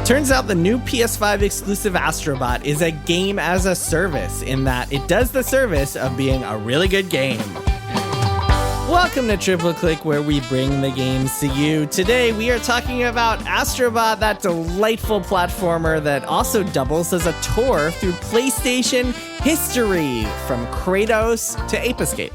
Turns out the new PS5 exclusive Astro Bot is a game as a service in that it does the service of being a really good game. Welcome to Triple Click, where we bring the games to you. Today we are talking about Astro Bot, that delightful platformer that also doubles as a tour through PlayStation history, from Kratos to Ape Escape.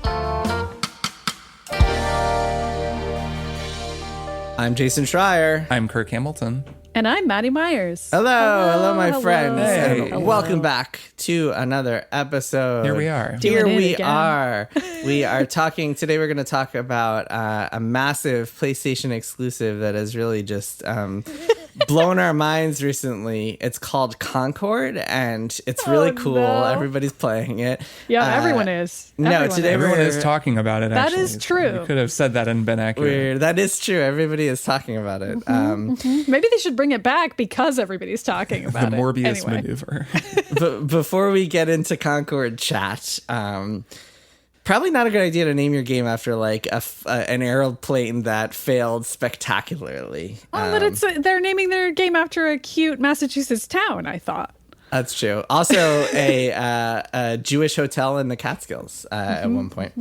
I'm Jason Schreier. I'm Kirk Hamilton. And I'm Maddy Myers. Hello, my friends. Hey. And welcome back to another episode. Here we are. We are talking, today we're going to talk about a massive PlayStation exclusive that has really just blown our minds recently. It's called Concord, and it's really cool. No. Everybody's playing it. Yeah, everyone is. Everyone is talking about it, That actually. is true. You could have said that and been accurate. That is true. Everybody is talking about it. Maybe they should bring it back because everybody's talking about The it. Morbius Anyway. maneuver. But before we get into Concord chat, probably not a good idea to name your game after like an airplane that failed spectacularly. Oh, but they're naming their game after a cute Massachusetts town, I thought. That's true. Also, a Jewish hotel in the Catskills at one point.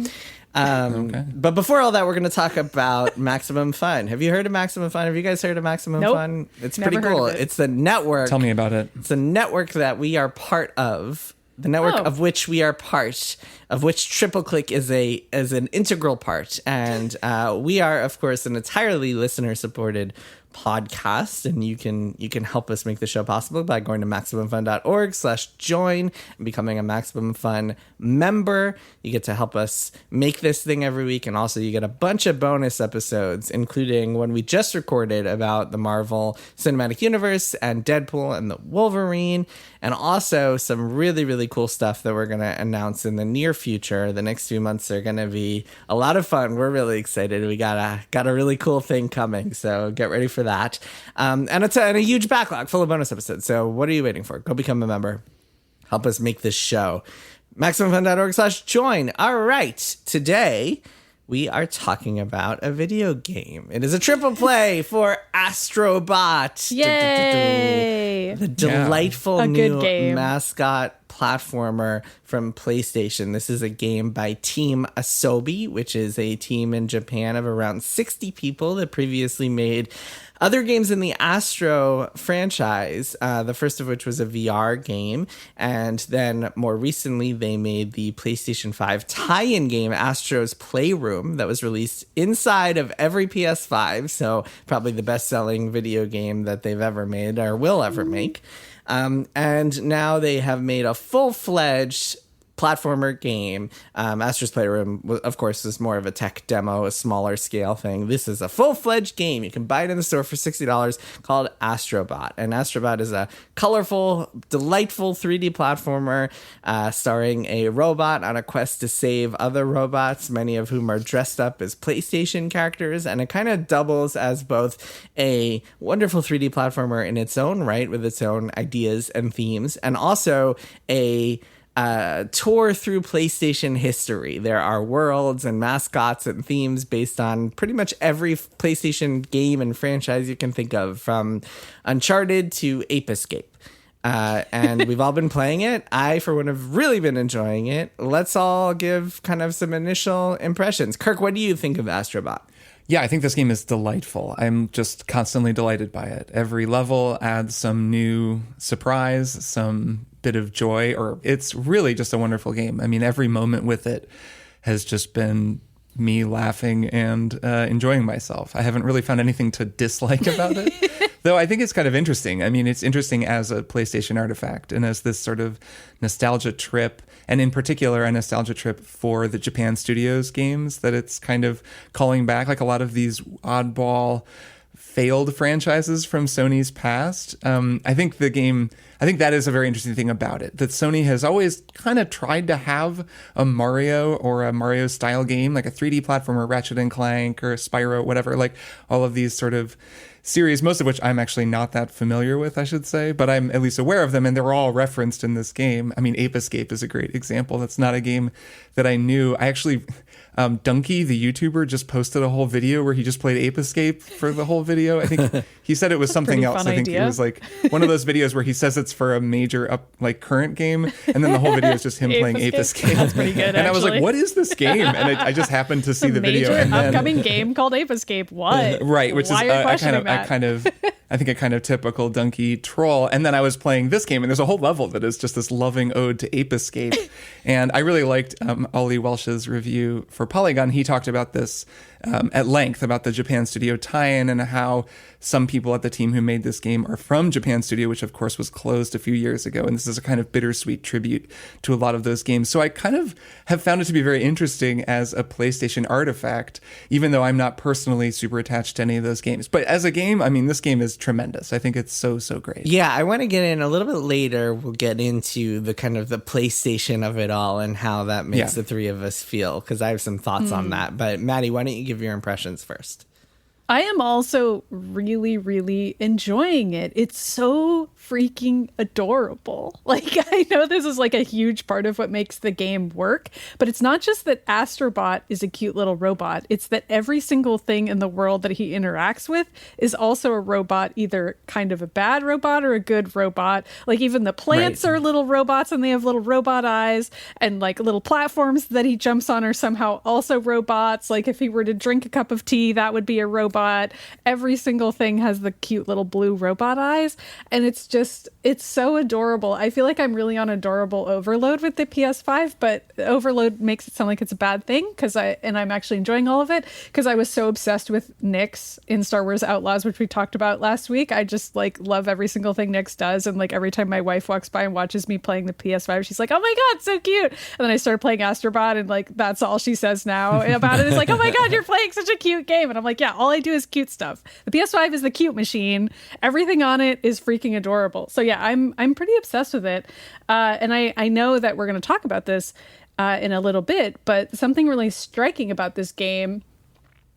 Okay. But before all that, we're going to talk about Maximum Fun. Have you heard of Maximum Fun? Have you guys heard of Maximum Nope. Fun? It's Never pretty heard cool. of it. It's the network. Tell me about it. It's a network that we are part of. The network of which we are part, of which Triple Click is an integral part. And we are, of course, an entirely listener-supported podcast, and you can help us make the show possible by going to MaximumFun.org/join and becoming a Maximum Fun member. You get to help us make this thing every week, and also you get a bunch of bonus episodes, including one we just recorded about the Marvel Cinematic Universe and Deadpool and the Wolverine, and also some really, really cool stuff that we're going to announce in the near future. The next few months are going to be a lot of fun. We're really excited. We got a really cool thing coming, so get ready for that. And it's a huge backlog full of bonus episodes. So what are you waiting for? Go become a member. Help us make this show. MaximumFun.org/join. All right. Today, we are talking about a video game. It is a triple play for Astro Bot. Yay! The delightful A good new game. mascot platformer from PlayStation. This is a game by Team Asobi, which is a team in Japan of around 60 people that previously made other games in the Astro franchise, the first of which was a VR game. And then more recently, they made the PlayStation 5 tie-in game, Astro's Playroom, that was released inside of every PS5. So probably the best-selling video game that they've ever made or will ever make. And now they have made a full-fledged platformer game. Astro's Playroom, of course, is more of a tech demo, a smaller scale thing. This is a full-fledged game. You can buy it in the store for $60 called Astro Bot. And Astro Bot is a colorful, delightful 3D platformer starring a robot on a quest to save other robots, many of whom are dressed up as PlayStation characters. And it kind of doubles as both a wonderful 3D platformer in its own right, with its own ideas and themes, and also a tour through PlayStation history. There are worlds and mascots and themes based on pretty much every PlayStation game and franchise you can think of, from Uncharted to Ape Escape. And we've all been playing it. I, for one, have really been enjoying it. Let's all give kind of some initial impressions. Kirk, what do you think of Astro Bot? Yeah, I think this game is delightful. I'm just constantly delighted by it. Every level adds some new surprise, some bit of joy, or it's really just a wonderful game. I mean, every moment with it has just been me laughing and enjoying myself. I haven't really found anything to dislike about it, though I think it's kind of interesting. I mean, it's interesting as a PlayStation artifact and as this sort of nostalgia trip, and in particular, a nostalgia trip for the Japan Studios games that it's kind of calling back, like a lot of these oddball failed franchises from Sony's past. I think that is a very interesting thing about it, that Sony has always kind of tried to have a Mario or a Mario style game, like a 3D platformer, Ratchet and Clank or Spyro, whatever, like all of these sort of series, most of which I'm actually not that familiar with, I should say, but I'm at least aware of them, and they're all referenced in this game. I mean, Ape Escape is a great example. That's not a game that I knew. Donkey, the YouTuber, just posted a whole video where he just played Ape Escape for the whole video. I think he said it was something else. I think it was like one of those videos where he says it's for a major current game, and then the whole video is just him playing Ape Escape. That's pretty good. And I was like, "What is this game?" And I just happened to see the video. And then, upcoming game called Ape Escape. What? Right, which Why is are you questioning that? I think a kind of typical Donkey troll. And then I was playing this game, and there's a whole level that is just this loving ode to Ape Escape. And I really liked Ollie Welsh's review for Polygon. He talked about this at length, about the Japan Studio tie-in and how some people at the team who made this game are from Japan Studio, which of course was closed a few years ago. And this is a kind of bittersweet tribute to a lot of those games. So I kind of have found it to be very interesting as a PlayStation artifact, even though I'm not personally super attached to any of those games. But as a game, I mean, this game is tremendous. I think it's so great. Yeah, I want to get in a little bit later. We'll get into the kind of the PlayStation of it all and how that makes the three of us feel, because I have some thoughts on that. But Maddy, why don't you give your impressions first? I am also really, really enjoying it. It's so freaking adorable. Like, I know this is like a huge part of what makes the game work, but it's not just that Astro Bot is a cute little robot. It's that every single thing in the world that he interacts with is also a robot, either kind of a bad robot or a good robot. Like, even the plants are little robots and they have little robot eyes, and like little platforms that he jumps on are somehow also robots. Like, if he were to drink a cup of tea, that would be a robot. Every single thing has the cute little blue robot eyes, and it's so adorable. I feel like I'm really on adorable overload with the PS5, but overload makes it sound like it's a bad thing, and I'm actually enjoying all of it because I was so obsessed with Nyx in Star Wars Outlaws, which we talked about last week. I just like love every single thing Nyx does, and like every time my wife walks by and watches me playing the PS5, she's like, "Oh my god, so cute!" And then I started playing Astro Bot, and like that's all she says now about it is like, "Oh my god, you're playing such a cute game," and I'm like, "Yeah, all I do is cute stuff." The PS5 is the cute machine. Everything on it is freaking adorable. So yeah, I'm pretty obsessed with it. And I know that we're going to talk about this in a little bit, but something really striking about this game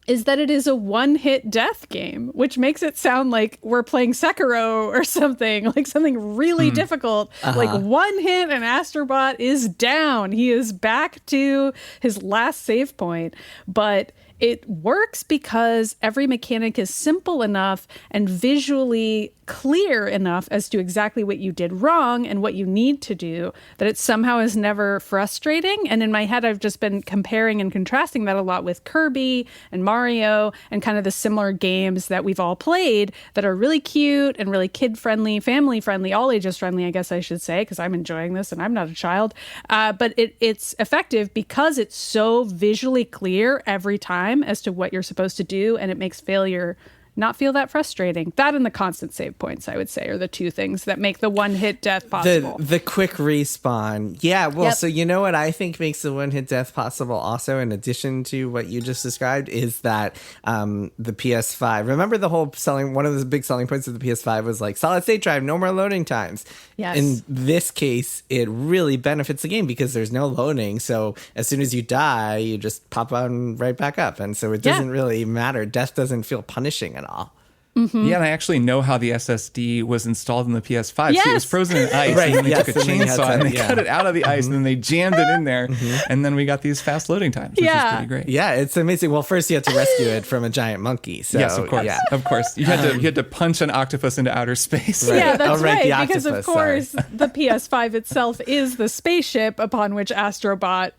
is that it is a one-hit death game, which makes it sound like we're playing Sekiro or something, like something really difficult. Like one hit and Astro Bot is down. He is back to his last save point. But it works because every mechanic is simple enough and visually clear enough as to exactly what you did wrong and what you need to do that it somehow is never frustrating. And in my head, I've just been comparing and contrasting that a lot with Kirby and Mario and kind of the similar games that we've all played that are really cute and really kid-friendly, family-friendly, all ages friendly, I guess I should say, because I'm enjoying this and I'm not a child. But it's effective because it's so visually clear every time as to what you're supposed to do, and it makes failure not feel that frustrating. That and the constant save points, I would say, are the two things that make the one-hit death possible. The quick respawn. Yeah, well, so you know what I think makes the one-hit death possible also, in addition to what you just described, is that the PS5, remember the whole one of the big selling points of the PS5 was like solid state drive, no more loading times. Yes. In this case, it really benefits the game because there's no loading. So as soon as you die, you just pop on right back up. And so it doesn't really matter. Death doesn't feel punishing at all. Mm-hmm. Yeah, and I actually know how the SSD was installed in the PS5. Yes. So it was frozen in ice, and then they took a chainsaw and they cut it out of the ice, and then they jammed it in there, and then we got these fast loading times, which is pretty great. Yeah, it's amazing. Well, first you had to rescue it from a giant monkey. So, yes, of course. Yeah. Of course. You had to punch an octopus into outer space. Right. Yeah, that's right. Octopus, because of course the PS5 itself is the spaceship upon which Astro Bot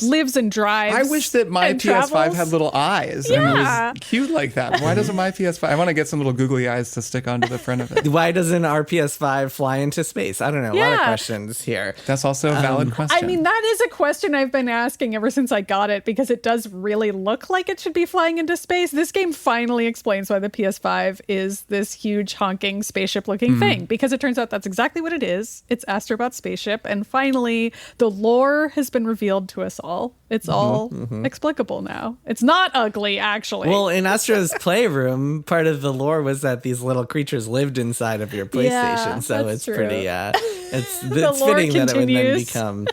lives and drives. I wish that my PS5 travels. had little eyes and it was cute like that. Why doesn't my PS5? I want to get some little googly eyes to stick onto the front of it. Why doesn't our PS5 fly into space? I don't know. A lot of questions here. That's also a valid question. I mean, that is a question I've been asking ever since I got it, because it does really look like it should be flying into space. This game finally explains why the PS5 is this huge honking spaceship looking thing, because it turns out that's exactly what it is. It's Astro Bot spaceship, and finally the lore has been revealed to us all. It's all explicable now. It's not ugly, actually. Well, in Astro's Playroom, part of the lore was that these little creatures lived inside of your PlayStation. So it's true. pretty, it's lore fitting that it would then continues. become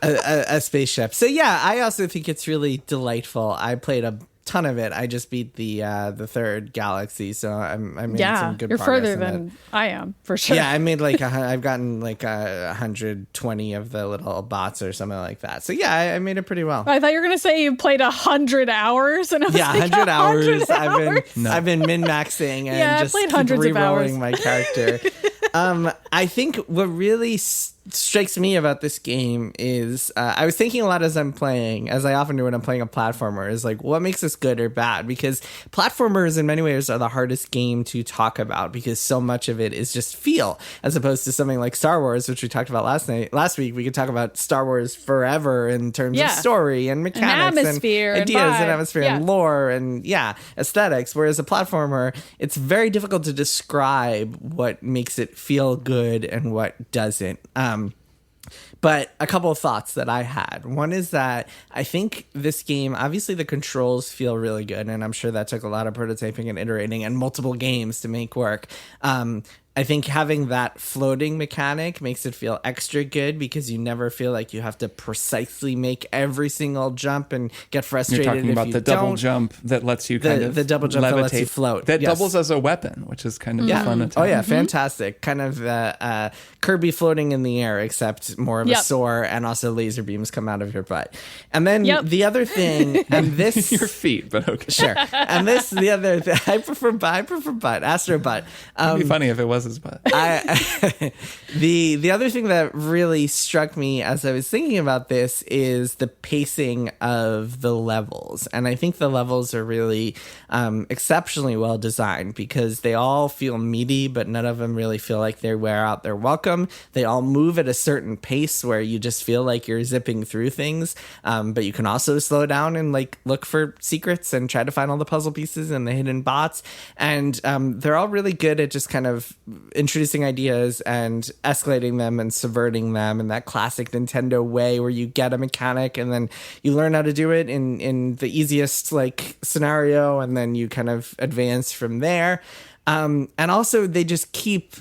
a spaceship. So yeah, I also think it's really delightful. I played a ton of it. I just beat the third galaxy, so I made some good you're progress further in than it. I am, for sure. Yeah, I made I've gotten 120 of the little bots or something like that. So yeah, I made it pretty well. I thought you were gonna say you played 100 hours, and I was Yeah, like, 100 hours. 100 I've been min-maxing and Yeah, I just played keep hundreds of re-rolling hours. my character. I think what really strikes me about this game is I was thinking a lot as I'm playing, as I often do when I'm playing a platformer, is like, what makes this good or bad? Because platformers in many ways are the hardest game to talk about because so much of it is just feel, as opposed to something like Star Wars, which we talked about last week. We could talk about Star Wars forever in terms of story and mechanics and atmosphere and ideas and vibe. atmosphere and lore and aesthetics. Whereas a platformer, it's very difficult to describe what makes it feel good and what doesn't. But a couple of thoughts that I had. One is that I think this game, obviously the controls feel really good, and I'm sure that took a lot of prototyping and iterating and multiple games to make work. I think having that floating mechanic makes it feel extra good because you never feel like you have to precisely make every single jump and get frustrated. You're talking about the double jump that lets you the double jump that lets you float. That doubles as a weapon, which is kind of fun. Oh yeah, fantastic! Kind of Kirby floating in the air, except more of a soar, and also laser beams come out of your butt. And then the other thing, and this your feet, but okay, sure. And this the other thing, I prefer butt, Astro Bot. It'd be funny if it was his butt. The other thing that really struck me as I was thinking about this is the pacing of the levels, and I think the levels are really exceptionally well designed because they all feel meaty, but none of them really feel like they wear out their welcome. They all move at a certain pace where you just feel like you're zipping through things, but you can also slow down and look for secrets and try to find all the puzzle pieces and the hidden bots, and they're all really good at just kind of introducing ideas and escalating them and subverting them in that classic Nintendo way where you get a mechanic and then you learn how to do it in the easiest scenario, and then you kind of advance from there. And also they just keep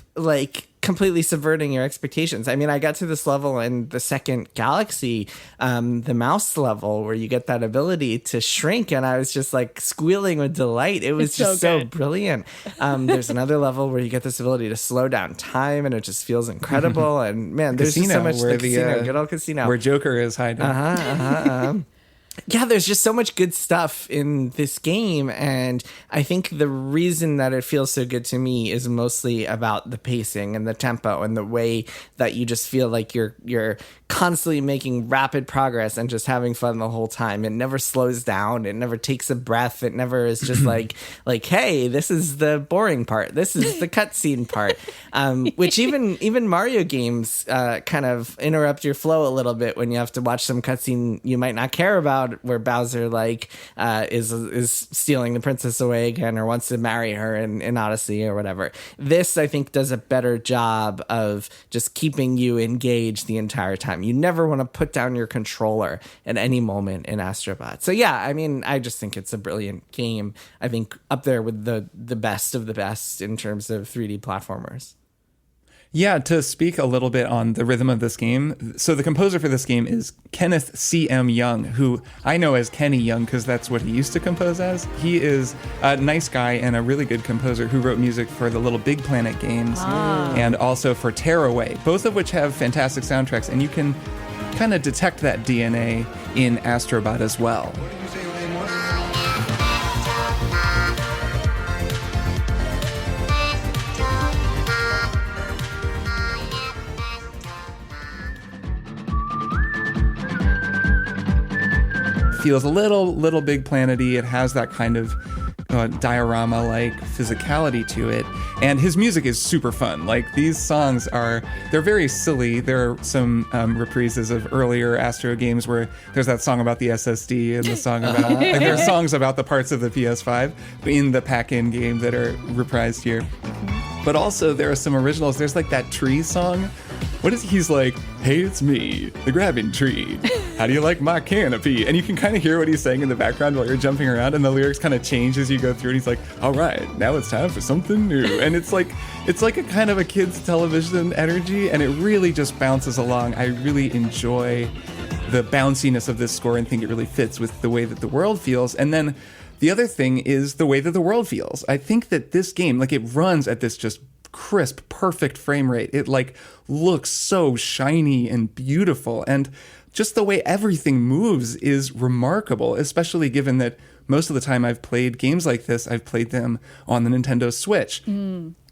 completely subverting your expectations. I mean, I got to this level in the second galaxy, the mouse level, where you get that ability to shrink, and I was just squealing with delight. It was just so brilliant. There's another level where you get this ability to slow down time, and it just feels incredible. And man, there's just so much. The casino, good old casino, where Joker is hiding. Yeah, there's just so much good stuff in this game, and I think the reason that it feels so good to me is mostly about the pacing and the tempo and the way that you just feel like you're constantly making rapid progress and just having fun the whole time. It never slows down. It never takes a breath. It never is just like, hey, this is the boring part. This is the cutscene part, which even Mario games kind of interrupt your flow a little bit when you have to watch some cutscene you might not care about, where Bowser is stealing the princess away again or wants to marry her in Odyssey or whatever. This, I think, does a better job of just keeping you engaged the entire time. You never want to put down your controller at any moment in Astro Bot. So yeah, I mean, I just think it's a brilliant game. I think up there with the best of the best in terms of 3D platformers. Yeah, to speak a little bit on the rhythm of this game. So the composer for this game is Kenneth CM Young, who I know as Kenny Young because that's what he used to compose as. He is a nice guy and a really good composer who wrote music for the Little Big Planet games and also for Tearaway, both of which have fantastic soundtracks, and you can kind of detect that DNA in Astro Bot as well. Feels a little Big Planet-y. It has that kind of diorama-like physicality to it, and his music is super fun. These songs they're very silly. There are some reprises of earlier Astro games where there's that song about the SSD and the song about there are songs about the parts of the PS5 in the pack-in game that are reprised here. But also there are some originals. There's that tree song. He's like, hey, it's me, the grabbing tree. How do you like my canopy? And you can kind of hear what he's saying in the background while you're jumping around, and the lyrics kind of change as you go through, and he's like, all right, now it's time for something new. And it's like a kind of a kid's television energy, and it really just bounces along. I really enjoy the bounciness of this score and think it really fits with the way that the world feels. And then The other thing is the way that the world feels. I think that this game, like, it runs at this just crisp, perfect frame rate. It like looks so shiny and beautiful, and just the way everything moves is remarkable, especially given that most of the time I've played games like this, I've played them on the Nintendo Switch.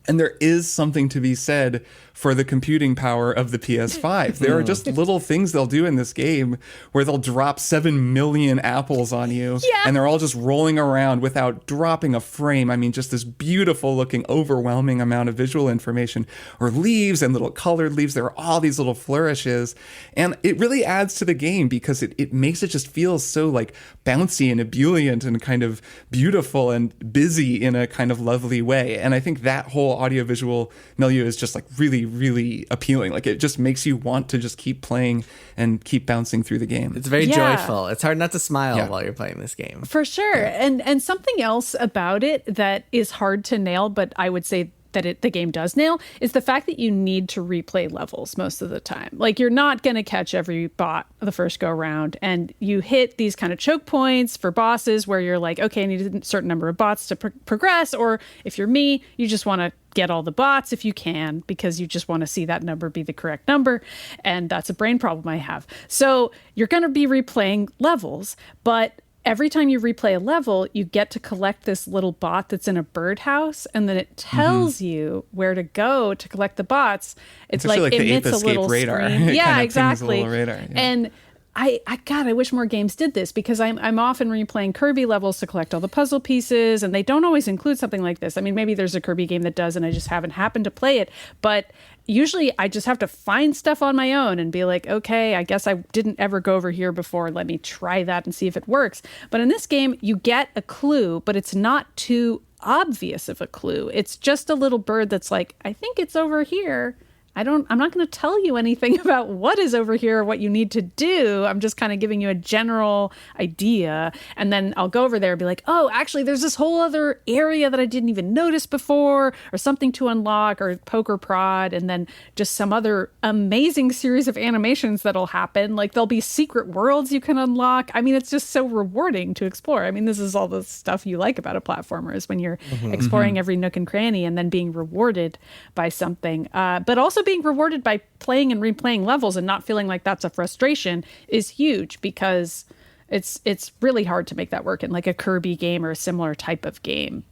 And there is something to be said for the computing power of the PS5. There are just little things they'll do in this game where they'll drop 7 million apples on you, and they're all just rolling around without dropping a frame. I mean, just this beautiful looking, overwhelming amount of visual information, or leaves and little colored leaves. There are all these little flourishes, and it really adds to the game because it makes it just feel so like bouncy and ebullient and kind of beautiful and busy in a kind of lovely way. And I think that whole audiovisual milieu is just like really, really appealing. Like, it just makes you want to just keep playing and keep bouncing through the game. It's very joyful. It's hard not to smile while you're playing this game. For sure. And something else about it that is hard to nail, but I would say that the game does nail, is the fact that you need to replay levels most of the time. Like, you're not going to catch every bot the first go around, and you hit these kind of choke points for bosses where you're like, okay, I need a certain number of bots to progress, or if you're me, you just want to get all the bots if you can, because you just want to see that number be the correct number, and that's a brain problem I have. So you're going to be replaying levels, but every time you replay a level, you get to collect this little bot that's in a birdhouse, and then it tells you where to go to collect the bots. It's like like it the emits Ape a little Escape radar. scream. It Yeah, kind of exactly. pings a little radar. Yeah. And I wish more games did this, because I'm often replaying Kirby levels to collect all the puzzle pieces, and they don't always include something like this. I mean, maybe there's a Kirby game that does, and I just haven't happened to play it. But usually I just have to find stuff on my own and be like, okay, I guess I didn't ever go over here before. Let me try that and see if it works. But in this game, you get a clue, but it's not too obvious of a clue. It's just a little bird that's like, I think it's over here. I'm not going to tell you anything about what is over here or what you need to do. I'm just kind of giving you a general idea. And then I'll go over there and be like, oh, actually, there's this whole other area that I didn't even notice before, or something to unlock, or poke or prod. And then just some other amazing series of animations that'll happen. Like, there'll be secret worlds you can unlock. I mean, it's just so rewarding to explore. I mean, this is all the stuff you like about a platformer, is when you're exploring every nook and cranny and then being rewarded by something. But also being rewarded by playing and replaying levels and not feeling like that's a frustration is huge, because it's really hard to make that work in like a Kirby game or a similar type of game.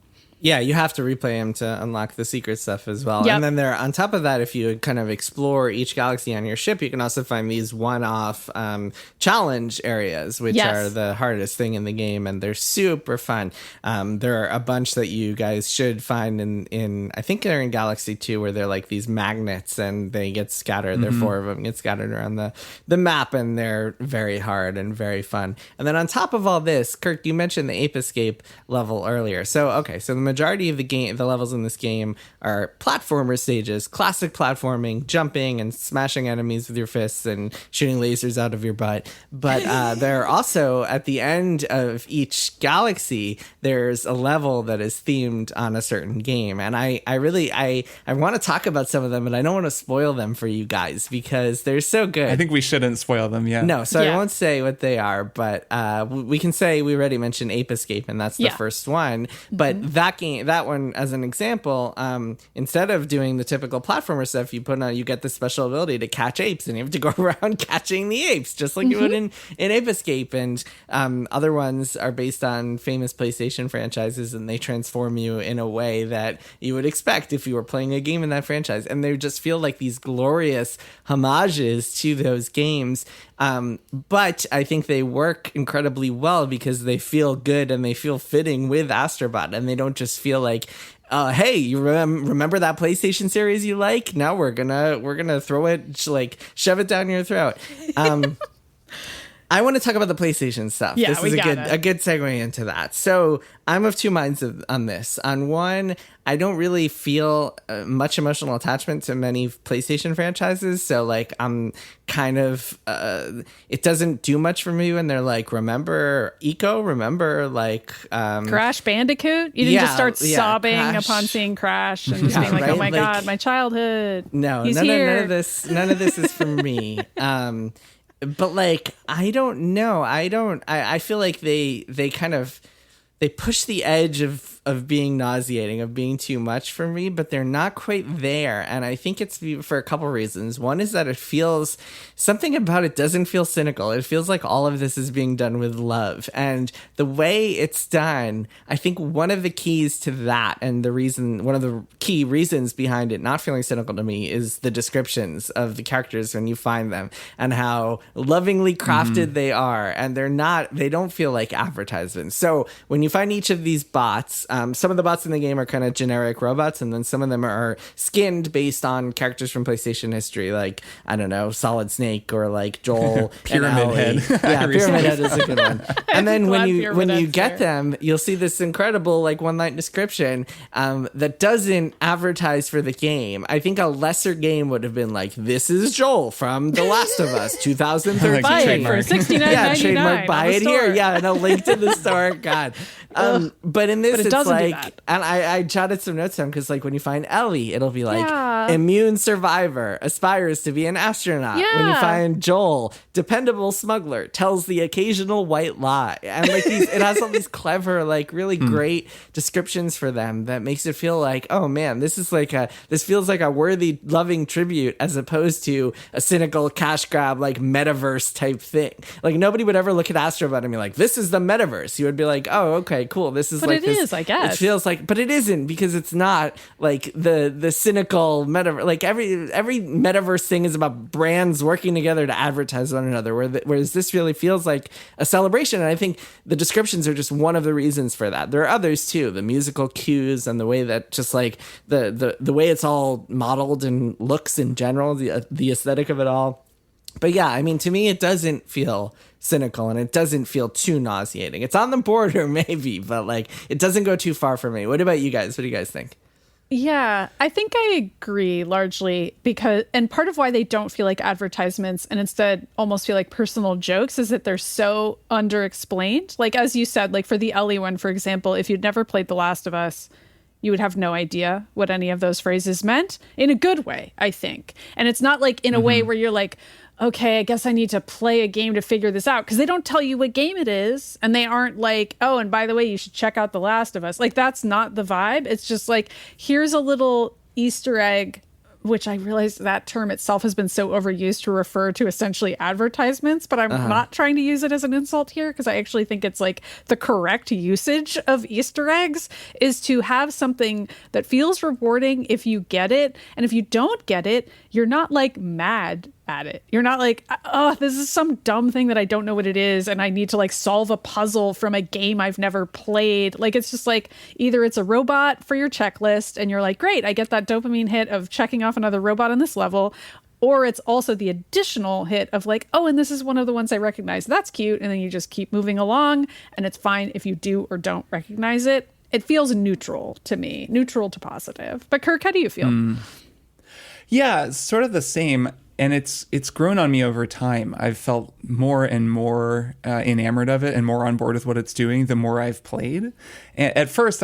Yeah, you have to replay them to unlock the secret stuff as well. Yep. And then there, on top of that, if you kind of explore each galaxy on your ship, you can also find these one-off challenge areas, which are the hardest thing in the game, and they're super fun. There are a bunch that you guys should find in I think they're in Galaxy 2, where they're like these magnets, and they get scattered. There are 4 of them get scattered around the map, and they're very hard and very fun. And then on top of all this, Kirk, you mentioned the Ape Escape level earlier. So the majority of the levels in this game are platformer stages, classic platforming, jumping and smashing enemies with your fists and shooting lasers out of your butt. But there are also, at the end of each galaxy, there's a level that is themed on a certain game. And I want to talk about some of them, but I don't want to spoil them for you guys because they're so good. I think we shouldn't spoil them, No, so I won't say what they are, but we can say we already mentioned Ape Escape, and that's the first one. But that one, as an example, instead of doing the typical platformer stuff, you get this special ability to catch apes, and you have to go around catching the apes, just like you would in Ape Escape. And other ones are based on famous PlayStation franchises, and they transform you in a way that you would expect if you were playing a game in that franchise. And they just feel like these glorious homages to those games. But I think they work incredibly well because they feel good and they feel fitting with Astro Bot, and they don't just feel like, hey, you remember that PlayStation series you like? Now we're gonna throw it, like shove it down your throat. I want to talk about the PlayStation stuff. Yeah, this is a good segue into that. So I'm of two minds on this. On one, I don't really feel much emotional attachment to many PlayStation franchises. So like I'm kind of, it doesn't do much for me when they're like, remember Eco? Remember like... Crash Bandicoot? You didn't just start sobbing upon seeing Crash and just being like, right? Oh my God, my childhood. No, none of this is for me. But like, I don't know. I feel like they kind of they push the edge of being nauseating, of being too much for me, but they're not quite there. And I think it's for a couple reasons. One is that it feels, something about it doesn't feel cynical. It feels like all of this is being done with love. And the way it's done, I think one of the keys to that, and one of the key reasons behind it not feeling cynical to me, is the descriptions of the characters when you find them and how lovingly crafted they are. And they don't feel like advertisements. So when you find each of these bots, some of the bots in the game are kind of generic robots, and then some of them are skinned based on characters from PlayStation history, like, I don't know, Solid Snake or like Joel Pyramid Head. Yeah, Pyramid Head is a good one. And then when you get them, you'll see this incredible like one-line description that doesn't advertise for the game. I think a lesser game would have been like, this is Joel from The Last of Us 2013. Buy it for $69.99. Yeah, trademark, buy it here. Yeah, and a link to the store. God. But in this, it's like, and I jotted some notes down because like when you find Ellie, it'll be like immune survivor, aspires to be an astronaut. Yeah. When you find Joel, dependable smuggler, tells the occasional white lie. And like it has all these clever, like really great descriptions for them that makes it feel like, oh man, this feels like a worthy, loving tribute as opposed to a cynical cash grab, like metaverse type thing. Like nobody would ever look at Astro Bot and be like, this is the metaverse. You would be like, oh, okay, cool. This is but like it is, I guess. It feels like, but it isn't, because it's not like the cynical metaverse. Like every metaverse thing is about brands working together to advertise one another, whereas this really feels like a celebration. And I think the descriptions are just one of the reasons for that. There are others too, the musical cues and the way that just like the way it's all modeled and looks in general, the aesthetic of it all. But yeah, I mean, to me, it doesn't feel cynical and it doesn't feel too nauseating. It's on the border maybe, but like it doesn't go too far for me. What about you guys? What do you guys think? Yeah, I think I agree largely and part of why they don't feel like advertisements and instead almost feel like personal jokes is that they're so underexplained. Like, as you said, like for the Ellie one, for example, if you'd never played The Last of Us, you would have no idea what any of those phrases meant in a good way, I think. And it's not like in a way where you're like, okay, I guess I need to play a game to figure this out, because they don't tell you what game it is. And they aren't like, oh, and by the way, you should check out The Last of Us. Like, that's not the vibe. It's just like, here's a little Easter egg, which I realize that term itself has been so overused to refer to essentially advertisements, but I'm not trying to use it as an insult here, because I actually think it's like the correct usage of Easter eggs is to have something that feels rewarding if you get it. And if you don't get it, you're not like mad at it. You're not like, oh, this is some dumb thing that I don't know what it is and I need to like solve a puzzle from a game I've never played. Like, it's just like, either it's a robot for your checklist and you're like, great, I get that dopamine hit of checking off another robot on this level, or it's also the additional hit of like, oh, and this is one of the ones I recognize. That's cute. And then you just keep moving along, and it's fine if you do or don't recognize it. It feels neutral to me, neutral to positive. But Kirk, how do you feel? Yeah, it's sort of the same. And it's grown on me over time. I've felt more and more enamored of it and more on board with what it's doing the more I've played. And at first,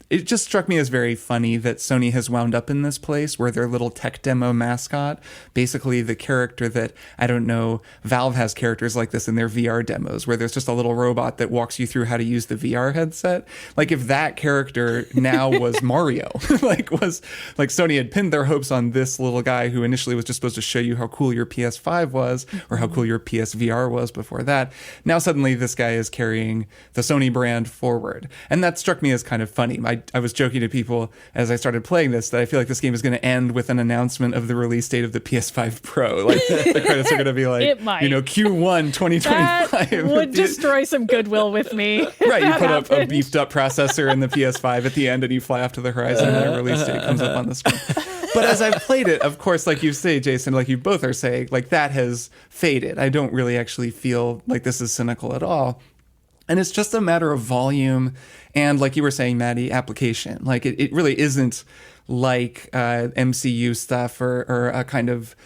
it just struck me as very funny that Sony has wound up in this place where their little tech demo mascot, basically the character that, I don't know, Valve has characters like this in their VR demos, where there's just a little robot that walks you through how to use the VR headset. Like, if that character now was Mario, like Sony had pinned their hopes on this little guy who initially was just supposed to show you how cool your PS5 was or how cool your PSVR was before that. Now suddenly this guy is carrying the Sony brand forward. And that struck me as kind of funny. I was joking to people as I started playing this that I feel like this game is going to end with an announcement of the release date of the PS5 Pro. Like, the credits are going to be like, Q1 2025. That would destroy some goodwill with me. Right, you put up a beefed up processor in the PS5 at the end and you fly off to the horizon and the release date comes up on the screen. But as I've played it, of course, like you say, Jason, like you both are saying, like that has faded. I don't really actually feel like this is cynical at all. And it's just a matter of volume and, like you were saying, Maddy, application. Like it really isn't like MCU stuff or a kind of,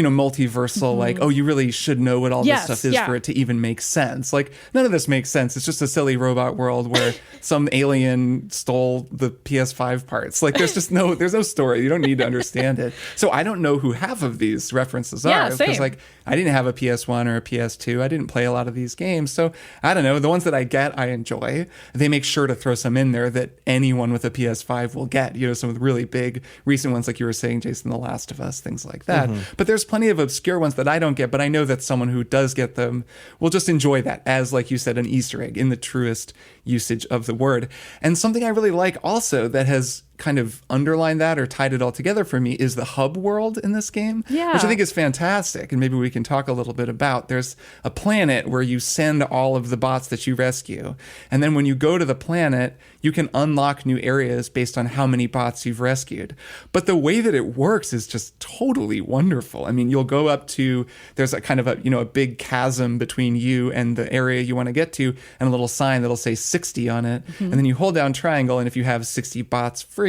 multiversal, like, oh, you really should know what all this stuff is for it to even make sense. Like, none of this makes sense. It's just a silly robot world where some alien stole the PS5 parts. Like, there's no story. You don't need to understand it. So I don't know who half of these references are. Because, like, I didn't have a PS1 or a PS2. I didn't play a lot of these games. So I don't know. The ones that I get, I enjoy. They make sure to throw some in there that anyone with a PS5 will get. Some of the really big recent ones, like you were saying, Jason, The Last of Us, things like that. But there's plenty of obscure ones that I don't get, but I know that someone who does get them will just enjoy that as, like you said, an Easter egg in the truest usage of the word. And something I really like also that has kind of underlined that or tied it all together for me is the hub world in this game, which I think is fantastic. And maybe we can talk a little bit about. There's a planet where you send all of the bots that you rescue. And then when you go to the planet, you can unlock new areas based on how many bots you've rescued. But the way that it works is just totally wonderful. I mean, you'll go up to, there's a kind of a big chasm between you and the area you want to get to, and a little sign that'll say 60 on it. And then you hold down triangle, and if you have 60 bots freed,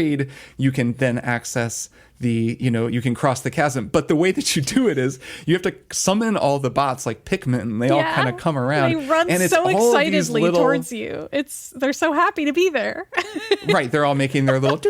you can then access you can cross the chasm. But the way that you do it is you have to summon all the bots like Pikmin, and they all kind of come around. They run and it's so excitedly towards you. They're so happy to be there. Right. They're all making their little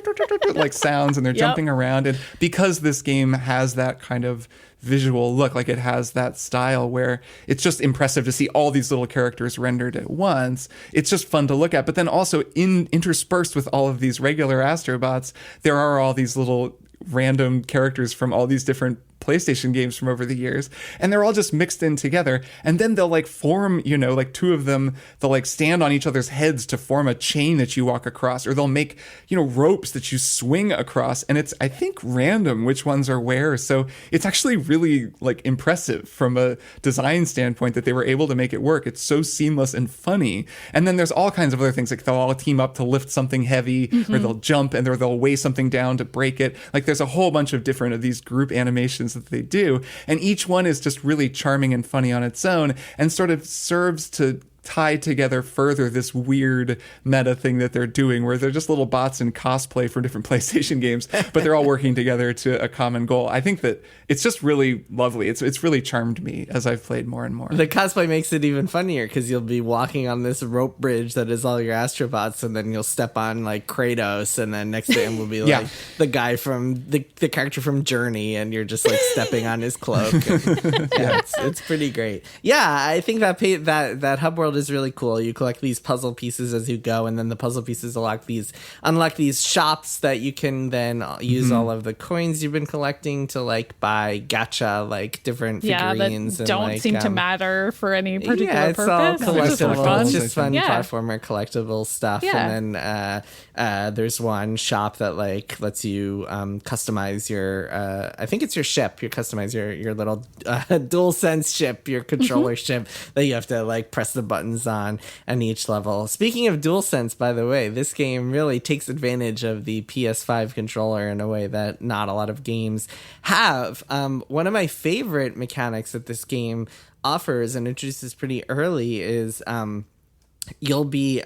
like sounds, and they're jumping around. And because this game has that kind of visual look, like it has that style where it's just impressive to see all these little characters rendered at once. It's just fun to look at. But then also interspersed with all of these regular Astrobots, there are all these little random characters from all these different PlayStation games from over the years, and they're all just mixed in together. And then they'll like form, like two of them, they'll like stand on each other's heads to form a chain that you walk across, or they'll make, ropes that you swing across. And it's, I think, random which ones are where. So it's actually really like impressive from a design standpoint that they were able to make it work. It's so seamless and funny. And then there's all kinds of other things, like they'll all team up to lift something heavy, or they'll jump and they'll weigh something down to break it. Like there's a whole bunch of different of these group animations that they do, and each one is just really charming and funny on its own, and sort of serves to tie together further this weird meta thing that they're doing, where they're just little bots in cosplay for different PlayStation games, but they're all working together to a common goal. I think that it's just really lovely. It's really charmed me as I've played more and more. The cosplay makes it even funnier because you'll be walking on this rope bridge that is all your Astrobots, and then you'll step on like Kratos, and then next to him will be like the guy from the character from Journey, and you're just like stepping on his cloak. And, it's pretty great. Yeah, I think that hub world is really cool. You collect these puzzle pieces as you go, and then the puzzle pieces unlock these shops that you can then use all of the coins you've been collecting to like buy gacha, like different figurines. That don't seem to matter for any particular it's purpose. All collectible. It's just fun platformer collectible stuff. And then there's one shop that like lets you customize your I think it's your ship. You customize your little DualSense ship, your controller ship that you have to like press the buttons on each level. Speaking of DualSense, by the way, this game really takes advantage of the PS5 controller in a way that not a lot of games have. One of my favorite mechanics that this game offers and introduces pretty early is you'll be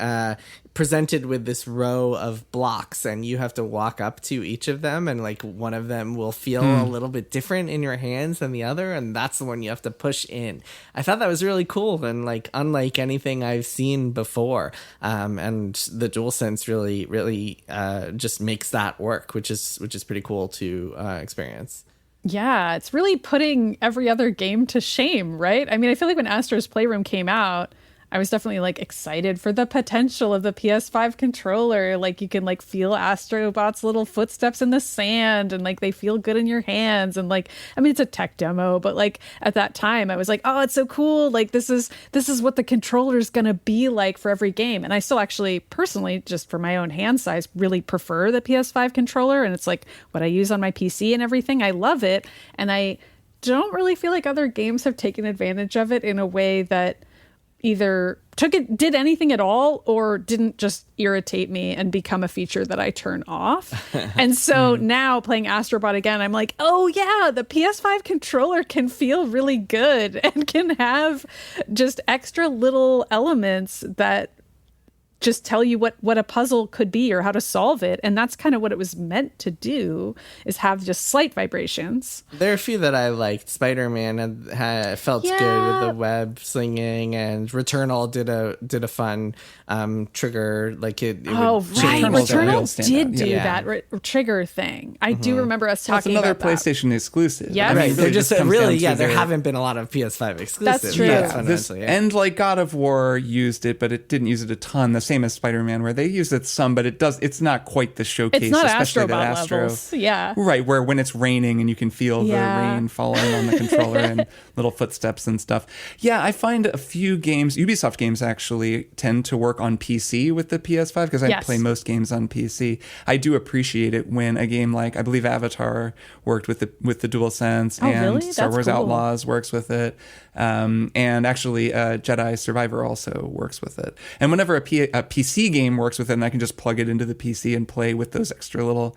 presented with this row of blocks, and you have to walk up to each of them, and like one of them will feel a little bit different in your hands than the other, and that's the one you have to push in. I thought that was really cool and like unlike anything I've seen before, and the DualSense really just makes that work, which is pretty cool to experience. Yeah, it's really putting every other game to shame, right? I mean, I feel like when Astro's Playroom came out, I was definitely like excited for the potential of the PS5 controller. Like you can like feel Astrobot's little footsteps in the sand, and like they feel good in your hands. And like, I mean, it's a tech demo, but like at that time I was like, oh, it's so cool. Like this is what the controller is going to be like for every game. And I still actually personally, just for my own hand size, really prefer the PS5 controller. And it's like what I use on my PC and everything. I love it. And I don't really feel like other games have taken advantage of it in a way that either did anything at all, or didn't just irritate me and become a feature that I turn off. And so now playing Astro Bot again, I'm like, oh yeah, the PS5 controller can feel really good and can have just extra little elements that just tell you what a puzzle could be or how to solve it. And that's kind of what it was meant to do, is have just slight vibrations. There are a few that I liked. Spider-Man felt good with the web slinging, and Returnal did a fun trigger, like it Oh, would right. change Returnal did do Yeah. that trigger thing. I do remember us talking It's another about that. PlayStation exclusive. Yeah. I mean, Right, it they're just comes really, down to there their- haven't been a lot of PS5 exclusives. That's true. fundamentally, And like God of War used it, but it didn't use it a ton. The same as Spider-Man, where they use it some, but it's not quite the showcase. It's not especially Astro that Bot levels. Yeah. Right, where when it's raining and you can feel the rain falling on the controller and little footsteps and stuff. Yeah, I find a few games, Ubisoft games actually tend to work on PC with the PS5 because I play most games on PC. I do appreciate it when a game like, I believe Avatar worked with the DualSense, and really? Star That's Wars cool. Outlaws works with it. And actually Jedi Survivor also works with it. And whenever a PC game works with it, and I can just plug it into the PC and play with those extra little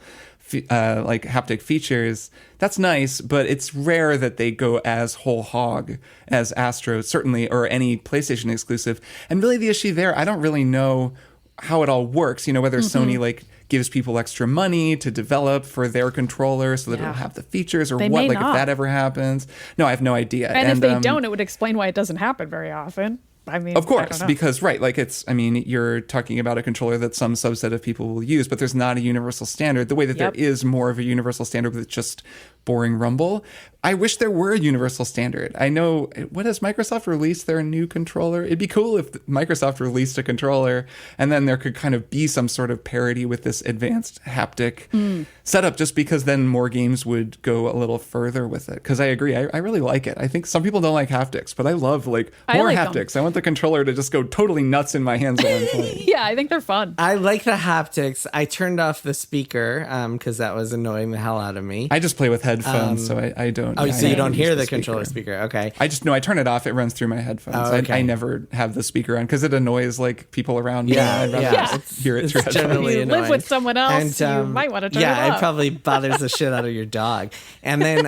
like haptic features, that's nice, but it's rare that they go as whole hog as Astro, certainly, or any PlayStation exclusive. And really the issue there, I don't really know how it all works, whether Sony like gives people extra money to develop for their controller so that it'll have the features, or They what, may like not. if that ever happens. No, I have no idea. And if they don't, it would explain why it doesn't happen very often. I mean, of I course, don't know. because you're talking about a controller that some subset of people will use, but there's not a universal standard. The way that there is more of a universal standard with just boring Rumble. I wish there were a universal standard. I know, what has Microsoft released their new controller? It'd be cool if Microsoft released a controller and then there could kind of be some sort of parity with this advanced haptic setup, just because then more games would go a little further with it. Because I agree, I really like it. I think some people don't like haptics, but I love more like 'em. haptics. I want the controller to just go totally nuts in my hands while I'm playing. Yeah, I think they're fun. I like the haptics. I turned off the speaker because that was annoying the hell out of me. I just play with headphones, so I don't. Oh, so I you don't use hear the controller speaker. Okay. I turn it off. It runs through my headphones. Oh, okay. I never have the speaker on because it annoys like people around me. Yeah, I'd rather yeah. just hear it It's through headphones. generally You annoying. live with someone else, you might want to turn it Yeah, off. it probably bothers the shit out of your dog. And then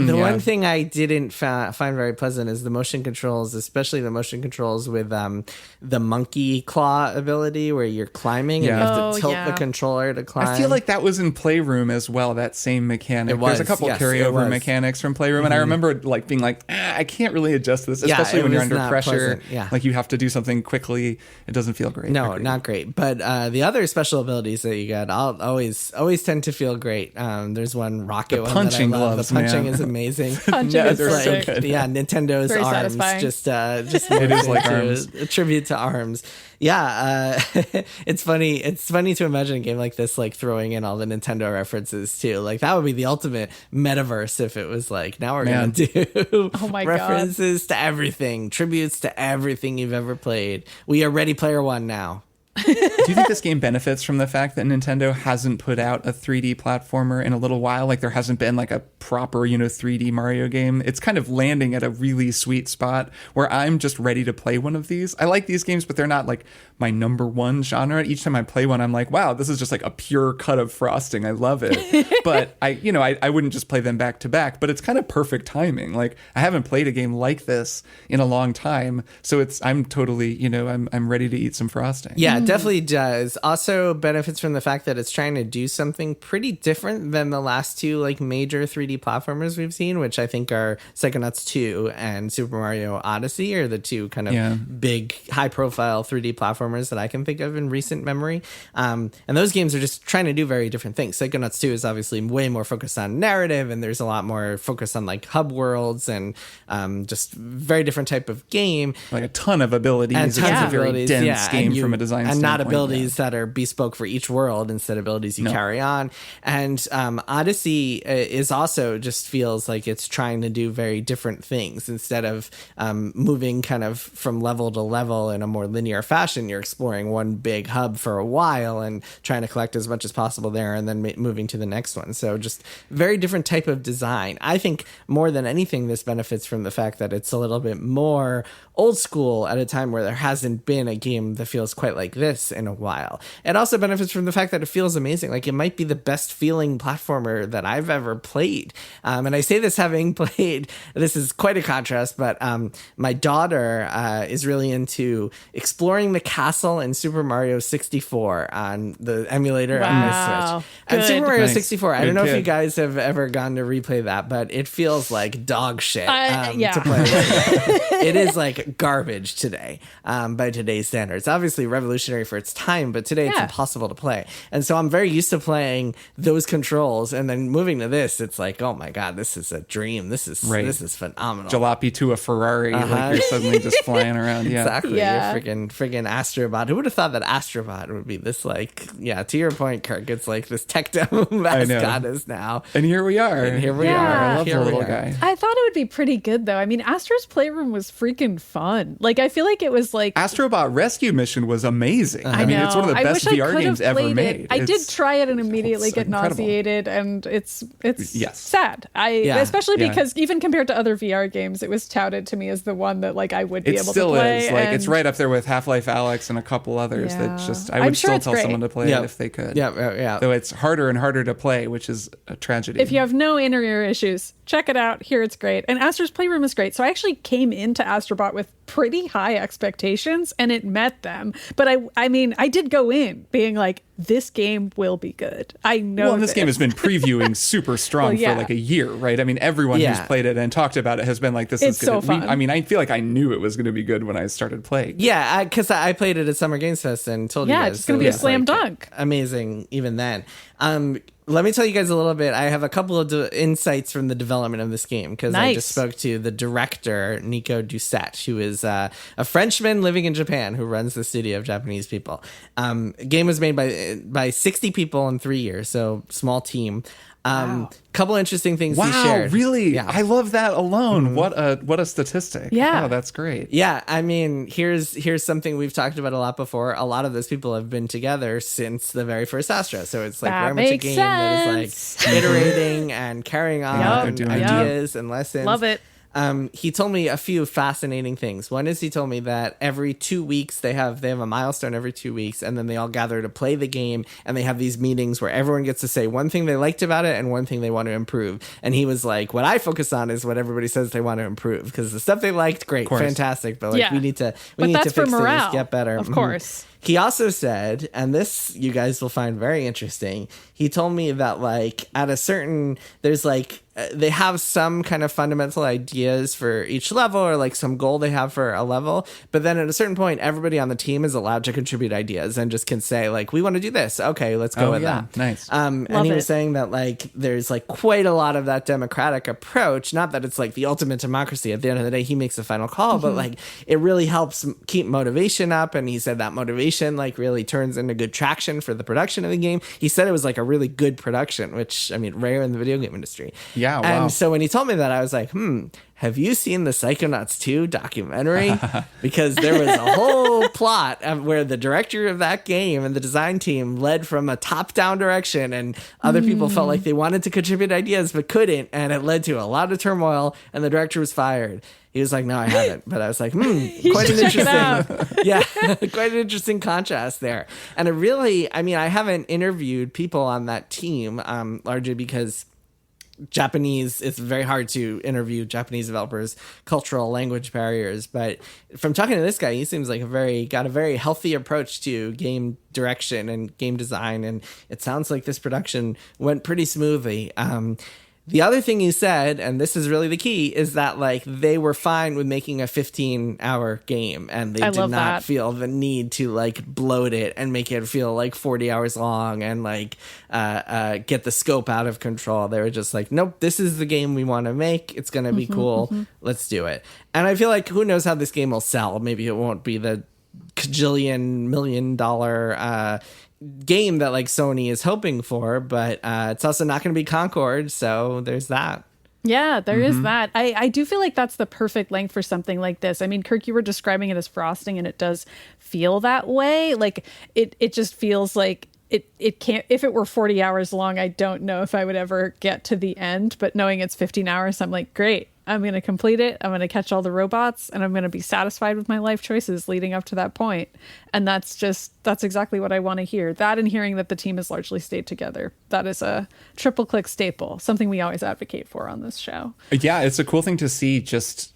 the one thing I didn't find very pleasant is the motion controls, especially the motion controls with the monkey claw ability where you're climbing and you have to tilt the controller to climb. I feel like that was in Playroom as well, that same mechanic. It was, There's a couple yes, it carryover was. mechanics from Playroom, and I remember like being like, I can't really adjust this, Yeah, especially it when you're was under not pressure. pleasant, yeah. Like you have to do something quickly. It doesn't feel great. No, Agreed. not great. But the other special abilities that you got, I'll always tend to feel great. There's one rocket one punching that I love. gloves, The punching man. is amazing. Punching is they're so so sick. good. Yeah, Nintendo's Very arms. satisfying. Just It is like to- arms. A tribute to arms. Yeah, it's funny. It's funny to imagine a game like this, like throwing in all the Nintendo references too. Like that would be the ultimate metaverse if it was like, now we're Man. gonna do Oh my God. references to everything, tributes to everything you've ever played. We are Ready Player One now. Do you think this game benefits from the fact that Nintendo hasn't put out a 3D platformer in a little while? Like there hasn't been like a proper, 3D Mario game. It's kind of landing at a really sweet spot where I'm just ready to play one of these. I like these games, but they're not like my number one genre. Each time I play one, I'm like, wow, this is just like a pure cut of frosting. I love it. But I wouldn't just play them back to back, but it's kind of perfect timing. Like I haven't played a game like this in a long time. So I'm totally, I'm ready to eat some frosting. Yeah, it definitely does. Also benefits from the fact that it's trying to do something pretty different than the last two like major 3D platformers we've seen, which I think are Psychonauts 2 and Super Mario Odyssey are the two kind of big high profile 3D platformers that I can think of in recent memory. And those games are just trying to do very different things. Psychonauts 2 is obviously way more focused on narrative, and there's a lot more focus on like hub worlds and just very different type of game. Like a ton of abilities. And It's tons a of very abilities, dense game and from a design and standpoint. not abilities that are bespoke for each world, instead abilities you carry on. And Odyssey is also just feels like it's trying to do very different things. Instead of moving kind of from level to level in a more linear fashion, you're exploring one big hub for a while and trying to collect as much as possible there, and then moving to the next one. So just very different type of design. I think more than anything, this benefits from the fact that it's a little bit more old school at a time where there hasn't been a game that feels quite like this in a while. It also benefits from the fact that it feels amazing. Like, it might be the best feeling platformer that I've ever played. And I say this having played, this is quite a contrast, but my daughter is really into exploring the castle in Super Mario 64 on the emulator on my Switch. And Good. Super Mario Nice. 64, I Good don't know if kid. you guys have ever gone to replay that, but it feels like dog shit Yeah. to play. It is like garbage today by today's standards. Obviously revolutionary for its time, but today it's Yeah. impossible to play. And so I'm very used to playing those controls, and then moving to this, it's like, oh my god, this is a dream. This is phenomenal. Jalopy to a Ferrari, like you're suddenly just flying around. Yeah. Exactly. Yeah. You're friggin' Astro Bot. Who would have thought that Astro Bot would be this, like, yeah, to your point, Kirk, it's like this tech demo mascot is now. And here we are. And here we Yeah. are. I love Here the we little are. guy. I thought it would be pretty good, though. I mean, Astro's Playroom was freaking fun. Like, I feel like it was like... Astrobot Rescue Mission was amazing. I mean, it's one of the I best wish I VR could games have ever played made. it. I did It's- try it and immediately it's get incredible. nauseated, and it's Yes. sad. Yeah. Especially Yeah. because even compared to other VR games, it was touted to me as the one that like I would be It able still to play. is. Like, and- it's right up there with Half-Life Alyx and a couple others that Yeah. just, I I'm would sure still it's tell great. someone to play Yeah. it if they could. Yeah. Though it's harder and harder to play, which is a tragedy. If you have no inner ear issues, check it out. Here it's great. And Astro's Playroom is great. So I actually came into Astrobot with pretty high expectations and it met them. But I mean, I did go in being like, this game will be good. I know. Well, and this game has been previewing super strong Well, yeah. for like a year, right? I mean, everyone Yeah. who's played it and talked about it has been like, this It's is going so to fun. I mean, I feel like I knew it was going to be good when I started playing. Yeah, because I played it at Summer Games Fest and told you Yeah, guys. it's gonna it be a was, slam dunk. Amazing even then. Let me tell you guys a little bit. I have a couple of insights from the development of this game because I just Nice. spoke to the director, Nico Doucette, who is a Frenchman living in Japan who runs the studio of Japanese people. Game was made by 60 people in 3 years, so small team. Couple interesting things he Wow, shared. really? Yeah. I love that alone. What a statistic. Yeah. Oh, that's great. Yeah, I mean, here's something we've talked about a lot before. A lot of those people have been together since the very first Astro, so it's like That very much a makes game that is sense. like iterating and carrying on Yup, they're doing ideas and lessons. Love it. He told me a few fascinating things. One is he told me that every 2 weeks they have a milestone every 2 weeks, and then they all gather to play the game, and they have these meetings where everyone gets to say one thing they liked about it and one thing they want to improve. And he was like, what I focus on is what everybody says they want to improve, because the stuff they liked, great, course. fantastic, but like Yeah. we need to But fix that's for morale, things, get better. of Mhm. course. He also said, and this you guys will find very interesting, he told me that like at a certain, there's like, they have some kind of fundamental ideas for each level or like some goal they have for a level. But then at a certain point, everybody on the team is allowed to contribute ideas and just can say like, we want to do this. Okay, let's go Oh, with yeah. that. Nice. And Love he it. was saying that like there's like quite a lot of that democratic approach. Not that it's like the ultimate democracy. At the end of the day, he makes the final call, but like it really helps keep motivation up. And he said that motivation like really turns into good traction for the production of the game. He said it was like a really good production, which I mean, rare in the video game industry. Yeah, wow. And so when he told me that, I was like, have you seen the Psychonauts 2 documentary? Because there was a whole plot of where the director of that game and the design team led from a top-down direction, and other people felt like they wanted to contribute ideas but couldn't, and it led to a lot of turmoil, and the director was fired. He was like, no, I haven't. But I was like, quite an should check it interesting, yeah, quite an interesting contrast there. And it really, I mean, I haven't interviewed people on that team, largely because Japanese, it's very hard to interview Japanese developers, cultural language barriers. But from talking to this guy, he seems like got a very healthy approach to game direction and game design. And it sounds like this production went pretty smoothly. The other thing he said, and this is really the key, is that like they were fine with making a 15-hour game, and they I did love not that. feel the need to like bloat it and make it feel like 40 hours long and like get the scope out of control. They were just like, nope, this is the game we want to make. It's going to be cool. Let's do it. And I feel like who knows how this game will sell. Maybe it won't be the $1 million game that like Sony is hoping for, but it's also not going to be Concord, so there's that. Yeah, there is that. I do feel like that's the perfect length for something like this. I mean, Kirk, you were describing it as frosting, and it does feel that way. Like it just feels like it can't, if it were 40 hours long, I don't know if I would ever get to the end, but knowing it's 15 hours, I'm like, great. I'm going to complete it. I'm going to catch all the robots, and I'm going to be satisfied with my life choices leading up to that point. And that's exactly what I want to hear. That and hearing that the team has largely stayed together. That is a triple click staple, something we always advocate for on this show. Yeah, it's a cool thing to see just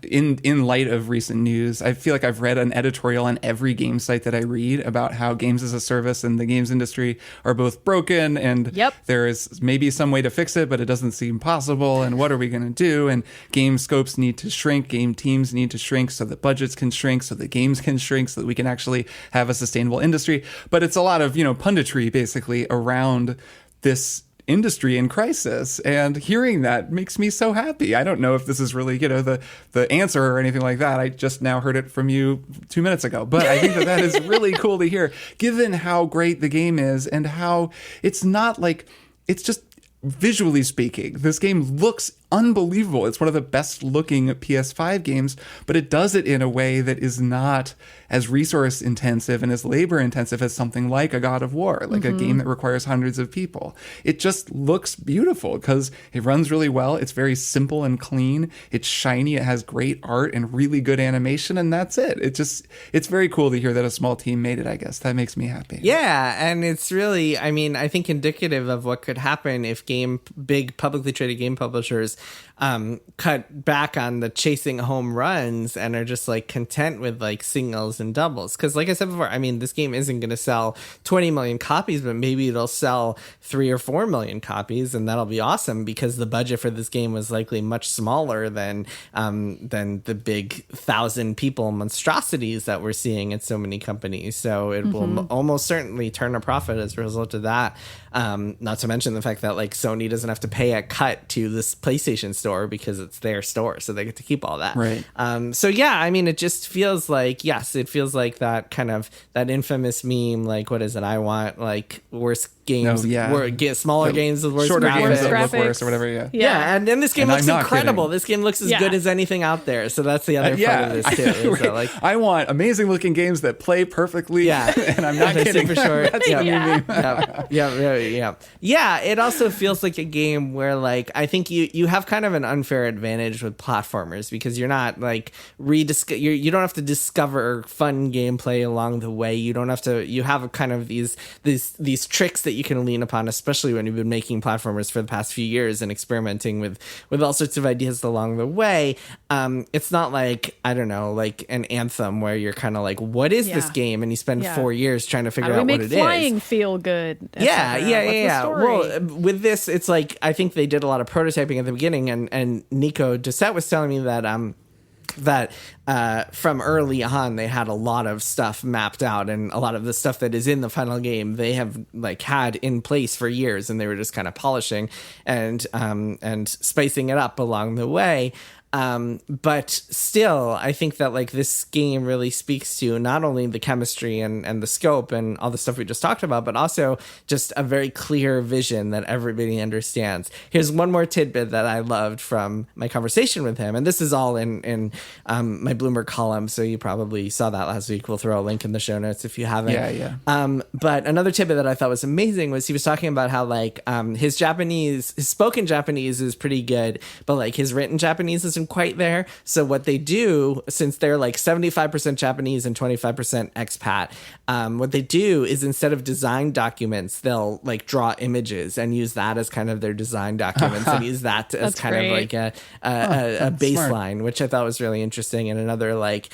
in light of recent news. I feel like I've read an editorial on every game site that I read about how games as a service and the games industry are both broken, and there is maybe some way to fix it, but it doesn't seem possible. And what are we going to do? And game scopes need to shrink, game teams need to shrink so that budgets can shrink, so that games can shrink, so that we can actually have a sustainable industry. But it's a lot of, punditry basically around this industry in crisis, and hearing that makes me so happy. I don't know if this is really the answer or anything like that. I just now heard it from you 2 minutes ago, but I think that is really cool to hear, given how great the game is and how it's not like it's just visually speaking, this game looks unbelievable. It's one of the best looking PS5 games, but it does it in a way that is not as resource intensive and as labor intensive as something like a God of War, like a game that requires hundreds of people. It just looks beautiful because it runs really well. It's very simple and clean. It's shiny. It has great art and really good animation, and that's it. It's very cool to hear that a small team made it, I guess. That makes me happy. Yeah, and it's really, I think indicative of what could happen if big publicly traded game publishers cut back on the chasing home runs and are just like content with like singles and doubles. Because like I said before, this game isn't going to sell 20 million copies, but maybe it'll sell 3 or 4 million copies, and that'll be awesome because the budget for this game was likely much smaller than the big 1,000 people monstrosities that we're seeing at so many companies. So it will almost certainly turn a profit as a result of that. Not to mention the fact that like Sony doesn't have to pay a cut to this PlayStation store because it's their store, so they get to keep all that. Right. So yeah, it just feels like, yes, it feels like that kind of that infamous meme, like what is it? I want like worse games, smaller games with worse shorter games that graphics. look worse or whatever. Yeah, and then this game looks incredible. This game looks as good as anything out there. So that's the other part of this too. So like, I want amazing looking games that play perfectly. Yeah, and I'm not kidding. For sure. That's the new meme. Yeah. It also feels like a game where like I think you have kind of an unfair advantage with platformers because you're not like you don't have to discover fun gameplay along the way. You don't have to. You have kind of these tricks that you can lean upon, especially when you've been making platformers for the past few years and experimenting with all sorts of ideas along the way. It's not like, I don't know, like an Anthem where you're kind of like, what is this game? And you spend 4 years trying to figure out what it is. How do we make flying feel good? Yeah. Well, with this, it's like, I think they did a lot of prototyping at the beginning, and Nico Doucette was telling me that from early on they had a lot of stuff mapped out, and a lot of the stuff that is in the final game they have like had in place for years, and they were just kind of polishing and spicing it up along the way. But still, I think that like this game really speaks to not only the chemistry and the scope and all the stuff we just talked about, but also just a very clear vision that everybody understands. Here's one more tidbit that I loved from my conversation with him. And this is all in my Bloomberg column, so you probably saw that last week. We'll throw a link in the show notes if you haven't. Yeah. But another tidbit that I thought was amazing was he was talking about how like his spoken Japanese is pretty good, but like his written Japanese isn't quite there. So what they do, since they're like 75% Japanese and 25% expat, what they do is instead of design documents, they'll like draw images and use that as kind of their design documents and use that as kind of like a baseline, which I thought was really interesting. And another, like,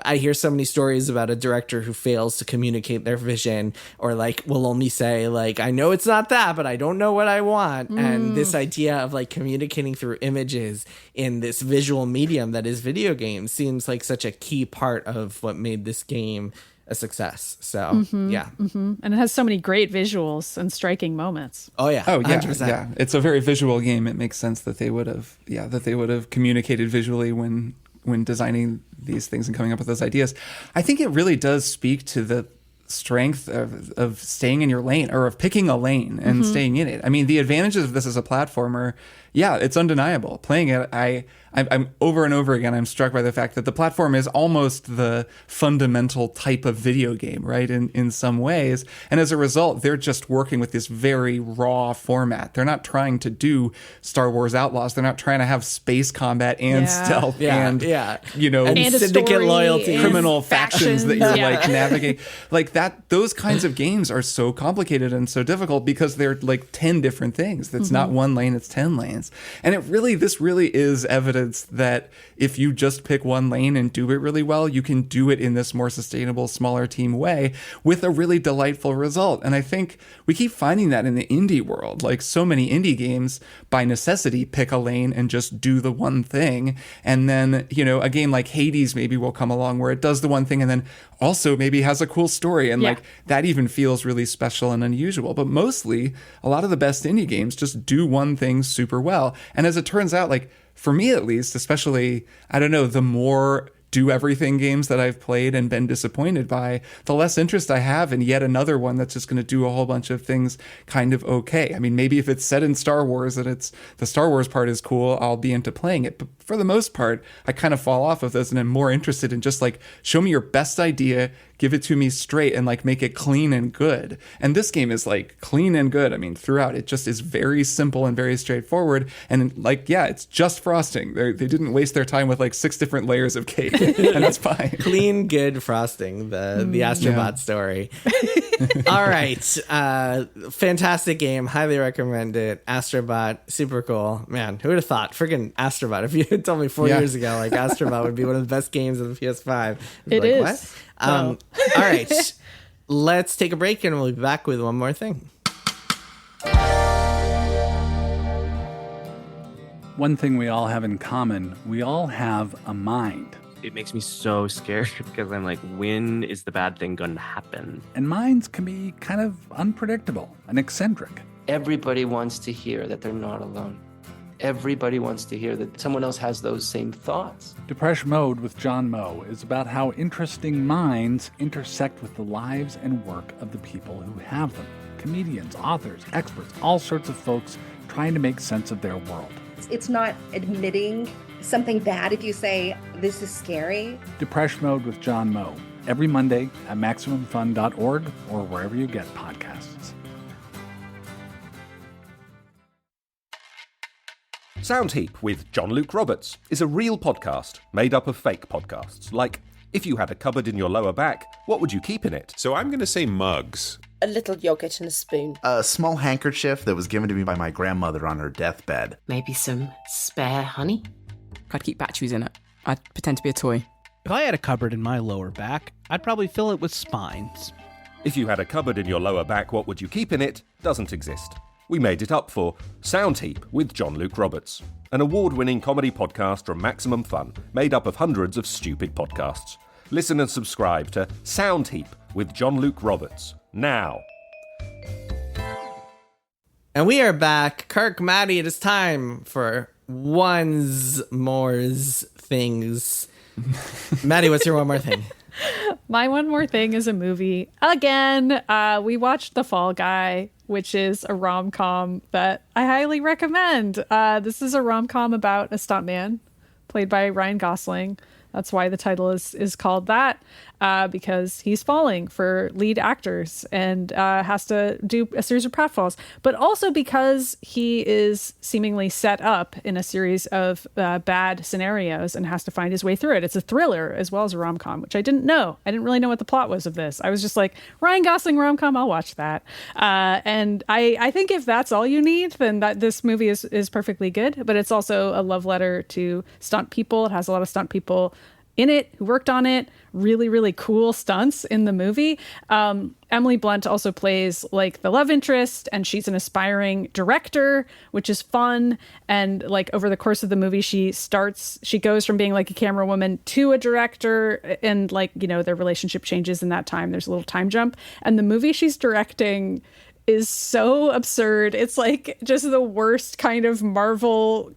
I hear so many stories about a director who fails to communicate their vision, or like will only say like, I know it's not that, but I don't know what I want. And this idea of like communicating through images in this visual medium that is video games seems like such a key part of what made this game a success. So and it has so many great visuals and striking moments. Oh yeah 100%. It's a very visual game. It makes sense that they would have communicated visually when designing these things and coming up with those ideas. I think it really does speak to the strength of staying in your lane, or of picking a lane and staying in it. I mean, the advantages of this as a platformer, yeah, it's undeniable. Playing it, I'm over and over again, I'm struck by the fact that the platform is almost the fundamental type of video game, right? In some ways. And as a result, they're just working with this very raw format. They're not trying to do Star Wars Outlaws. They're not trying to have space combat and stealth and you know, and syndicate loyalty, criminal factions that you're Yeah. like navigate. Like that, those kinds of games are so complicated and so difficult because they're like 10 different things. That's not one lane, it's 10 lanes. And this really is evidence that if you just pick one lane and do it really well, you can do it in this more sustainable, smaller team way with a really delightful result. And I think we keep finding that in the indie world. Like so many indie games, by necessity, pick a lane and just do the one thing. And then, you know, a game like Hades maybe will come along where it does the one thing and then also maybe has a cool story. And like that even feels really special and unusual. But mostly, a lot of the best indie games just do one thing super well. And as it turns out, like for me at least, especially, I don't know, the more do everything games that I've played and been disappointed by, the less interest I have in yet another one that's just going to do a whole bunch of things kind of okay. I mean, maybe if it's set in Star Wars and it's the Star Wars part is cool, I'll be into playing it. But for the most part, I kind of fall off of those and I'm more interested in just like, show me your best idea, give it to me straight, and like make it clean and good. And this game is like clean and good. I mean, throughout, it just is very simple and very straightforward. And like, yeah, it's just frosting. They didn't waste their time with like 6 different layers of cake, and that's fine. Clean, good frosting, the Astro Bot story. All right. Fantastic game. Highly recommend it. Astro Bot, super cool. Man, who would have thought? Freaking Astro Bot. If you had told me 4 years ago, like Astro Bot would be one of the best games of the PS5. It like, is. What? All right. Let's take a break and we'll be back with one more thing. One thing we all have in common, we all have a mind. It makes me so scared because I'm like, when is the bad thing going to happen? And minds can be kind of unpredictable and eccentric. Everybody wants to hear that they're not alone. Everybody wants to hear that someone else has those same thoughts. Depression Mode with John Moe is about how interesting minds intersect with the lives and work of the people who have them. Comedians, authors, experts, all sorts of folks trying to make sense of their world. It's not admitting something bad if you say, this is scary. Depression Mode with John Moe, every Monday at MaximumFun.org or wherever you get podcasts. Soundheap with John Luke Roberts is a real podcast made up of fake podcasts. Like, if you had a cupboard in your lower back, what would you keep in it? So I'm going to say mugs. A little yogurt and a spoon. A small handkerchief that was given to me by my grandmother on her deathbed. Maybe some spare honey. I'd keep batteries in it. I'd pretend to be a toy. If I had a cupboard in my lower back, I'd probably fill it with spines. If you had a cupboard in your lower back, what would you keep in it? Doesn't exist. We made it up for Soundheap with John Luke Roberts, an award-winning comedy podcast from Maximum Fun, made up of hundreds of stupid podcasts. Listen and subscribe to Soundheap with John Luke Roberts now. And we are back. Kirk, Maddy, it is time for ones, mores, things. Maddy, what's your one more thing? My one more thing is a movie. Again, we watched The Fall Guy, which is a rom-com that I highly recommend. This is a rom-com about a stuntman played by Ryan Gosling. That's why the title is called that, because he's falling for lead actors and has to do a series of pratfalls, but also because he is seemingly set up in a series of bad scenarios and has to find his way through it. It's a thriller as well as a rom-com, which I didn't know. I didn't really know what the plot was of this. I was just like, Ryan Gosling rom-com, I'll watch that. And I think if that's all you need, then this movie is perfectly good. But it's also a love letter to stunt people. It has a lot of stunt people in it who worked on it. Really, really cool stunts in the movie. Emily Blunt also plays like the love interest, and she's an aspiring director, which is fun. And like over the course of the movie, she goes from being like a camera woman to a director, and like, you know, their relationship changes in that time. There's a little time jump, and the movie she's directing is so absurd. It's like just the worst kind of Marvel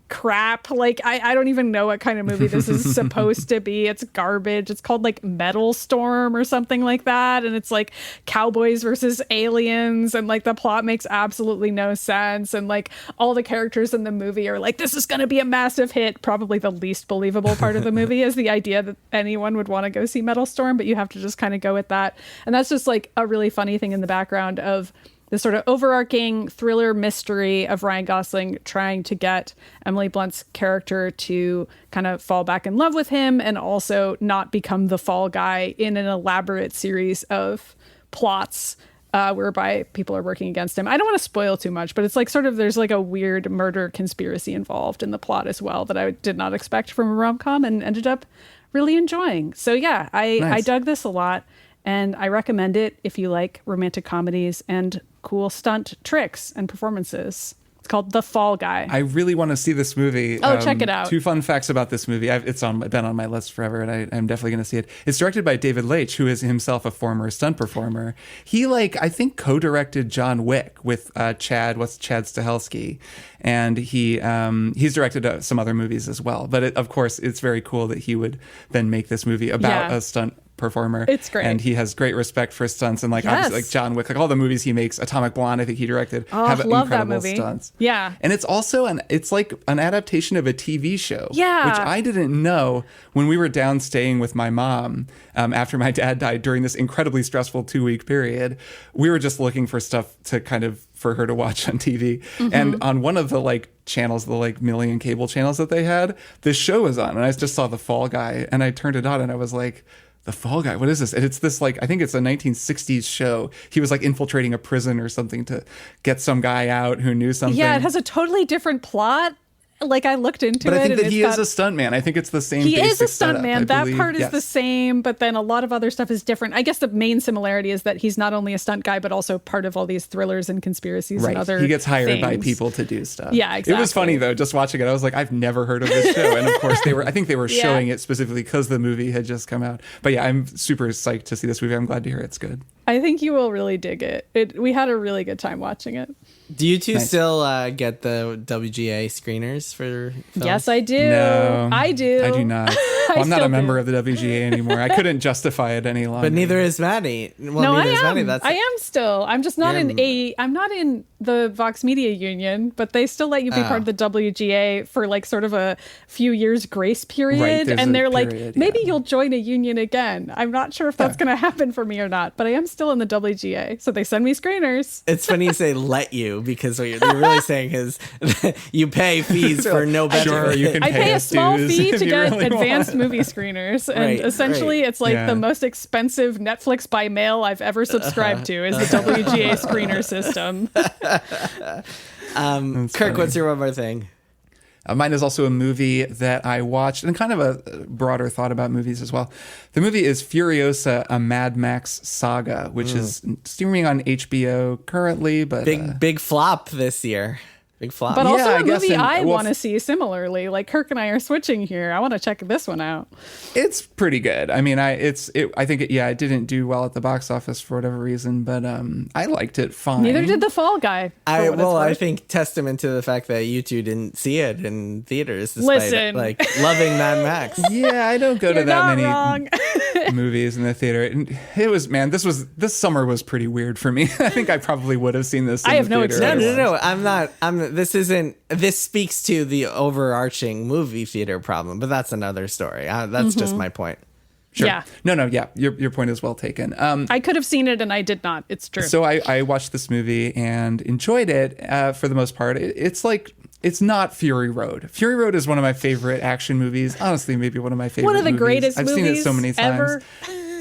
crap. Like, I don't even know what kind of movie this is supposed to be. It's garbage. It's called like Metal Storm or something like that. And it's like cowboys versus aliens. And like the plot makes absolutely no sense. And like all the characters in the movie are like, this is going to be a massive hit. Probably the least believable part of the movie is the idea that anyone would want to go see Metal Storm, but you have to just kind of go with that. And that's just like a really funny thing in the background of this sort of overarching thriller mystery of Ryan Gosling trying to get Emily Blunt's character to kind of fall back in love with him and also not become the fall guy in an elaborate series of plots whereby people are working against him. I don't want to spoil too much, but it's like sort of there's like a weird murder conspiracy involved in the plot as well that I did not expect from a rom-com and ended up really enjoying. So yeah, I dug this a lot. And I recommend it if you like romantic comedies and cool stunt tricks and performances. It's called The Fall Guy. I really want to see this movie. Oh, check it out. 2 fun facts about this movie. It's been on my list forever, and I'm definitely going to see it. It's directed by David Leitch, who is himself a former stunt performer. He, I think, co-directed John Wick with Chad Stahelski. And he's directed some other movies as well. But of course, it's very cool that he would then make this movie about a stunt performer. It's great. And he has great respect for stunts. And obviously, like John Wick, all the movies he makes, Atomic Blonde, I think he directed, have incredible stunts. Yeah. And it's also it's like an adaptation of a TV show. Yeah. Which I didn't know when we were down staying with my mom after my dad died during this incredibly stressful 2-week period. We were just looking for stuff to kind of for her to watch on TV. Mm-hmm. And on one of the channels, the million cable channels that they had, this show was on. And I just saw The Fall Guy and I turned it on and I was like, The Fall Guy, what is this? And it's this I think it's a 1960s show. He was infiltrating a prison or something to get some guy out who knew something. Yeah, it has a totally different plot. I looked into it. But I think that he is a stuntman. I think it's the same. He is a setup, stuntman. That believe. part is the same, but then a lot of other stuff is different. I guess the main similarity is that he's not only a stunt guy, but also part of all these thrillers and conspiracies and other He gets hired things. by people to do stuff. Yeah, exactly. It was funny though, just watching it. I was like, I've never heard of this show. And of course I think they were showing it specifically because the movie had just come out. But yeah, I'm super psyched to see this movie. I'm glad to hear it's good. I think you will really dig it. We had a really good time watching it. Do you two still get the WGA screeners for films? Yes, I do. No, I do. I do not. Well, I'm not a member of the WGA anymore. I couldn't justify it any longer. But neither is Maddy. Well, no, neither I is am. Maddy. I am still. I'm just not I'm not in the Vox Media Union, but they still let you be part of the WGA for sort of a few years grace period. Right, and they're maybe you'll join a union again. I'm not sure if that's going to happen for me or not, but I am still in the WGA. So they send me screeners. It's funny you say let you, because what you're really saying is you pay fees for no benefit. Sure, you can I pay a small fee to get really advanced movie screeners. And essentially it's the most expensive Netflix by mail I've ever subscribed to is the WGA screener system. Kirk, what's your one more thing? Mine is also a movie that I watched, and kind of a broader thought about movies as well. The movie is Furiosa, a Mad Max saga, which is streaming on HBO currently. But big flop this year. Big flop. But also a movie I want to see similarly. Kirk and I are switching here. I want to check this one out. It's pretty good. I mean, I think it didn't do well at the box office for whatever reason, but I liked it fine. Neither did The Fall Guy. I think testament to the fact that you two didn't see it in theaters, despite loving Mad Max. Yeah, I don't go to that many wrong. movies in the theater. And it was this summer was pretty weird for me. I think I probably would have seen this. I have no excuse. No. This speaks to the overarching movie theater problem, but that's another story. That's just my point. Sure. Yeah. No. Yeah. Your point is well taken. I could have seen it and I did not. It's true. So I watched this movie and enjoyed it for the most part. It's not Fury Road. Fury Road is one of my favorite action movies. Honestly, maybe one of my favorite One of the movies. greatest I've movies seen it so many times. Ever.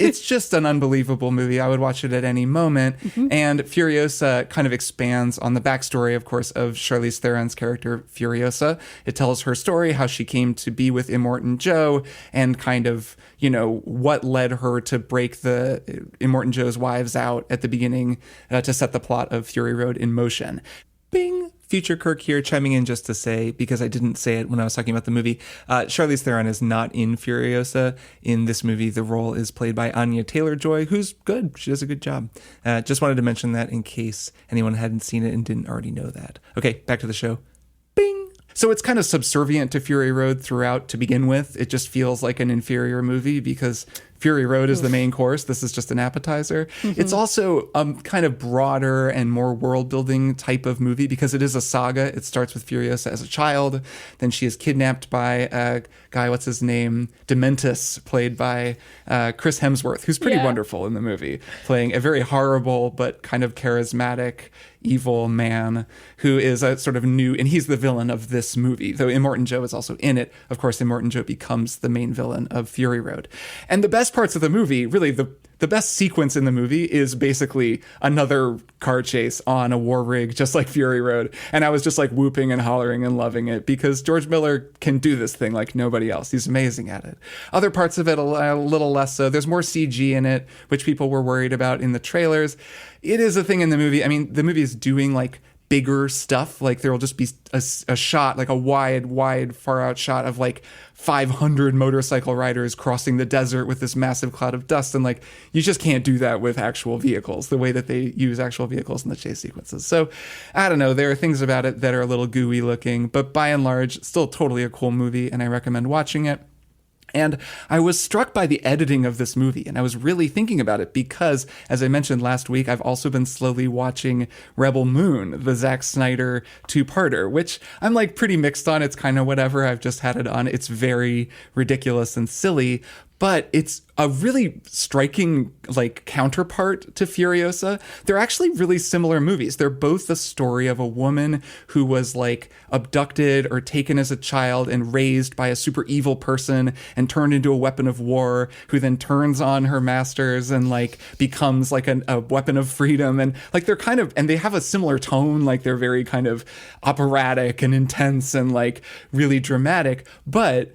It's just an unbelievable movie. I would watch it at any moment. Mm-hmm. And Furiosa kind of expands on the backstory, of course, of Charlize Theron's character, Furiosa. It tells her story, how she came to be with Immortan Joe, and kind of, what led her to break the Immortan Joe's wives out at the beginning to set the plot of Fury Road in motion. Bing! Future Kirk here, chiming in just to say, because I didn't say it when I was talking about the movie, Charlize Theron is not in Furiosa. In this movie, the role is played by Anya Taylor-Joy, who's good. She does a good job. Just wanted to mention that in case anyone hadn't seen it and didn't already know that. Okay, back to the show. Bing! So it's kind of subservient to Fury Road throughout to begin with. It just feels like an inferior movie because Fury Road is the main course. This is just an appetizer. It's also a kind of broader and more world-building type of movie because it is a saga. It starts with Furiosa as a child. Then she is kidnapped by a guy, what's his name? Dementus, played by Chris Hemsworth, who's pretty wonderful in the movie, playing a very horrible but kind of charismatic evil man who is a sort of new, and he's the villain of this movie, though Immortan Joe is also in it. Of course, Immortan Joe becomes the main villain of Fury Road. And the best parts of the movie, really the best sequence in the movie is basically another car chase on a war rig, just like Fury Road. And I was just like whooping and hollering and loving it because George Miller can do this thing like nobody else. He's amazing at it. Other parts of it, a little less so. There's more CG in it, which people were worried about in the trailers. It is a thing in the movie. I mean, the movie is doing like bigger stuff. Like there will just be a shot, like a wide, far out shot of like 500 motorcycle riders crossing the desert with this massive cloud of dust. And like, you just can't do that with actual vehicles, the way that they use actual vehicles in the chase sequences. So I don't know. There are things about it that are a little gooey looking, but by and large, still totally a cool movie. And I recommend watching it. And I was struck by the editing of this movie, and I was really thinking about it because, as I mentioned last week, I've also been slowly watching Rebel Moon, the Zack Snyder two-parter, which I'm like pretty mixed on. It's kind of whatever. I've just had it on. It's very ridiculous and silly, but it's a really striking like counterpart to Furiosa. They're actually really similar movies. They're both the story of a woman who was like abducted or taken as a child and raised by a super evil person and turned into a weapon of war, who then turns on her masters and like becomes like a weapon of freedom. And like they're kind of, and they have a similar tone, like they're very kind of operatic and intense and like really dramatic. But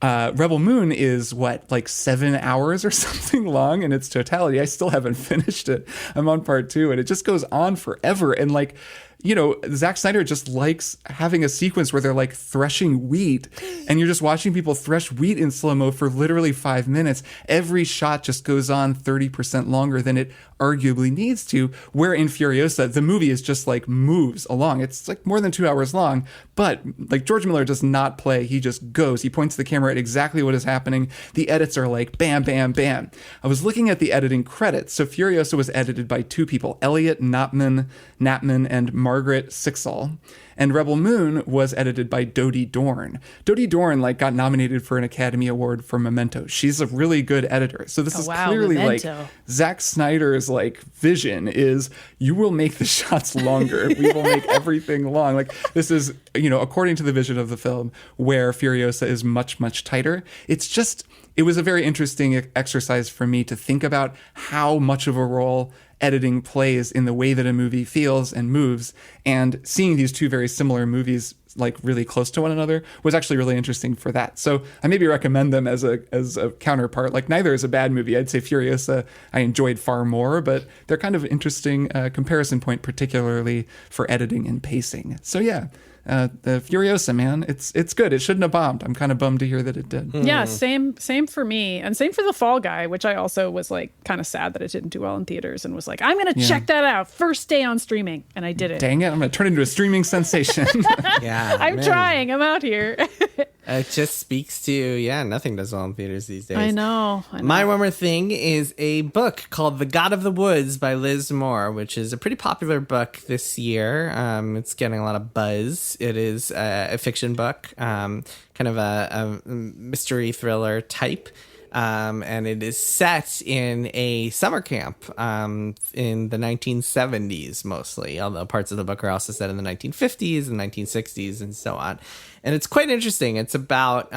Rebel Moon is like 7 hours or something long in its totality. I still haven't finished it. I'm on part 2 and it just goes on forever. And like, you know, Zack Snyder just likes having a sequence where they're like threshing wheat and you're just watching people thresh wheat in slow-mo for literally 5 minutes. Every shot just goes on 30% longer than it arguably needs to, where in Furiosa, the movie is just like moves along. It's like more than 2 hours long, but like George Miller does not play. He just goes. He points the camera at exactly what is happening. The edits are like bam, bam, bam. I was looking at the editing credits. So Furiosa was edited by 2 people, Elliot Knapman and Margaret Sixall. And Rebel Moon was edited by Dodie Dorn. Dodie Dorn like got nominated for an Academy Award for Memento. She's a really good editor. So this is clearly Memento. Like Zack Snyder's like vision is you will make the shots longer. We will make everything long. Like this is, you know, according to the vision of the film, where Furiosa is much, much tighter. It was a very interesting exercise for me to think about how much of a role editing plays in the way that a movie feels and moves, and seeing these 2 very similar movies like really close to one another was actually really interesting for that. So I maybe recommend them as a counterpart. Like neither is a bad movie. I'd say Furiosa I enjoyed far more, but they're kind of interesting comparison point, particularly for editing and pacing. So yeah. The Furiosa, man, it's good. It shouldn't have bombed. I'm kind of bummed to hear that it did. Yeah, same for me, and same for The Fall Guy, which I also was like kind of sad that it didn't do well in theaters, and was like, I'm gonna check that out first day on streaming, and I did it. Dang it, I'm gonna turn it into a streaming sensation. Yeah, I'm trying. I'm out here. It just speaks to, nothing does well in theaters these days. I know. My one more thing is a book called The God of the Woods by Liz Moore, which is a pretty popular book this year. It's getting a lot of buzz. It is a fiction book, kind of a mystery thriller type. And it is set in a summer camp in the 1970s mostly, although parts of the book are also set in the 1950s and 1960s and so on. And it's quite interesting. It's about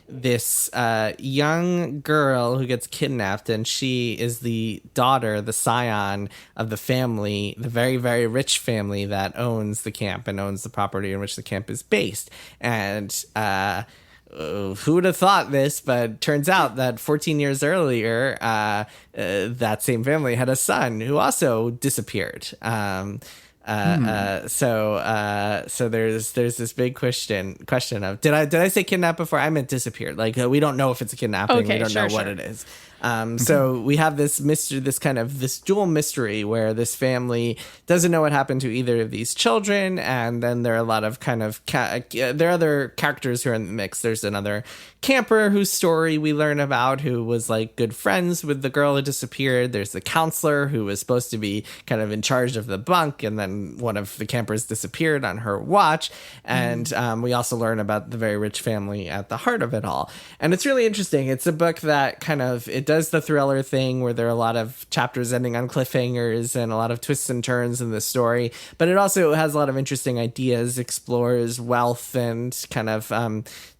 this young girl who gets kidnapped, and she is the daughter, the scion of the family, the very, very rich family that owns the camp and owns the property in which the camp is based. And who would have thought this, but turns out that 14 years earlier, that same family had a son who also disappeared. So there's this big question of did I say kidnap before? I meant disappeared. Like we don't know if it's a kidnapping. Okay, we don't know what sure. it is. So we have this dual mystery where this family doesn't know what happened to either of these children, and then there are a lot of there are other characters who are in the mix. There's another camper whose story we learn about, who was like good friends with the girl who disappeared. There's the counselor who was supposed to be kind of in charge of the bunk, and then one of the campers disappeared on her watch. And we also learn about the very rich family at the heart of it all. And it's really interesting. It's a book that it does the thriller thing where there are a lot of chapters ending on cliffhangers and a lot of twists and turns in the story, but it also has a lot of interesting ideas, explores wealth and kind of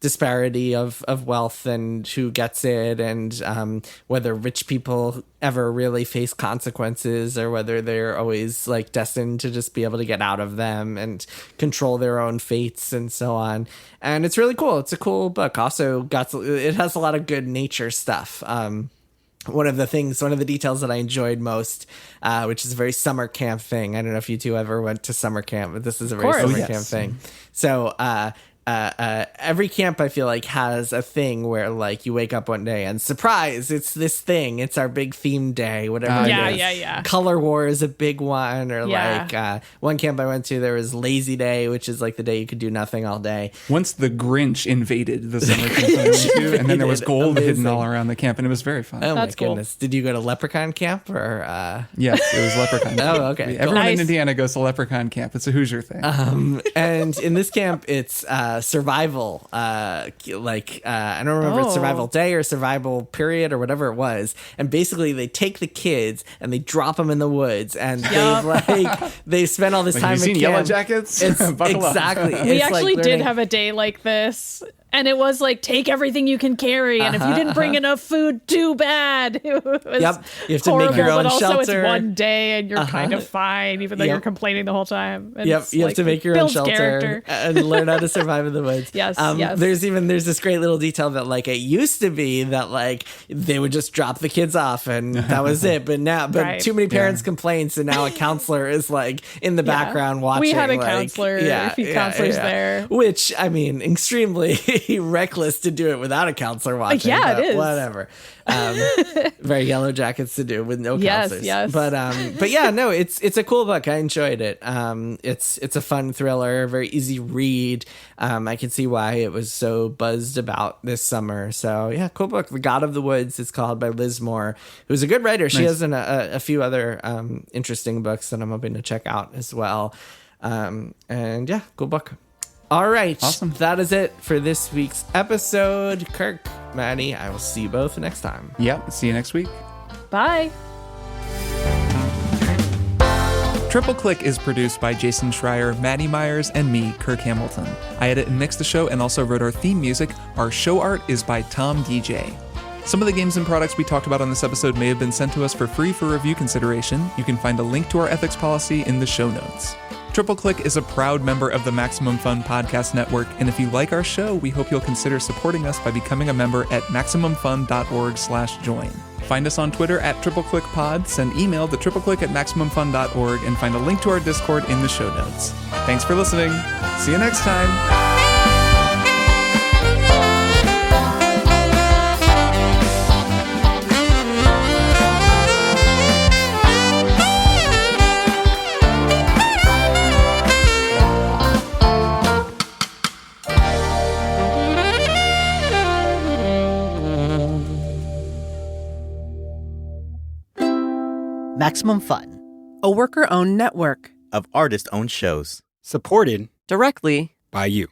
disparity of wealth and who gets it, and whether rich people ever really face consequences or whether they're always like destined to just be able to get out of them and control their own fates and so on. And it's really cool. It's a cool book. Also it has a lot of good nature stuff. One of the details that I enjoyed most, which is a very summer camp thing. I don't know if you two ever went to summer camp, but this is a very summer camp thing. So every camp I feel like has a thing where like you wake up one day and surprise, it's this thing. It's our big theme day, whatever it is. Yeah. Color War is a big one, or like one camp I went to, there was Lazy Day, which is like the day you could do nothing all day. Once the Grinch invaded the summer camp I went to, and then there was gold hidden all around the camp, and it was very fun. Oh my goodness. Did you go to Leprechaun camp or? Yes, it was Leprechaun camp. Oh, okay. Everyone in Indiana goes to Leprechaun camp. It's a Hoosier thing. And in this camp, it's survival. I don't remember if it's survival day or survival period or whatever it was. And basically, they take the kids and they drop them in the woods, and they spend all this time. Have you seen camp. Yellow Jackets? Exactly. We actually did have a day like this. And it was like, take everything you can carry. And if you didn't bring enough food, too bad. It was you have to horrible, make your own but also shelter. It's one day and you're kind of fine, even though you're complaining the whole time. And you have to make your own shelter and learn how to survive in the woods. Yes. There's this great little detail that like it used to be that like they would just drop the kids off and that was it. But too many parents complained, so now a counselor is like in the background watching. We had a like, counselor. Counselor's there. Which I mean, extremely reckless to do it without a counselor watching. It is. Whatever. Very Yellow Jackets to do with no counselors. Yes. But yeah, no, it's a cool book. I enjoyed it. It's a fun thriller, very easy read. I can see why it was so buzzed about this summer. So yeah, cool book. The God of the Woods is called, by Liz Moore, who's a good writer. She has a few other interesting books that I'm hoping to check out as well. And yeah, cool book. All right. Awesome. That is it for this week's episode. Kirk, Maddy, I will see you both next time. Yep. See you next week. Bye. Triple Click is produced by Jason Schreier, Maddy Myers, and me, Kirk Hamilton. I edit and mix the show and also wrote our theme music. Our show art is by Tom DJ. Some of the games and products we talked about on this episode may have been sent to us for free for review consideration. You can find a link to our ethics policy in the show notes. Triple Click is a proud member of the Maximum Fun Podcast Network, and if you like our show, we hope you'll consider supporting us by becoming a member at MaximumFun.org/join. Find us on Twitter at TripleClickPod, send email to tripleclick@MaximumFun.org, and find a link to our Discord in the show notes. Thanks for listening. See you next time. Maximum Fun, a worker-owned network of artist-owned shows. Supported directly by you.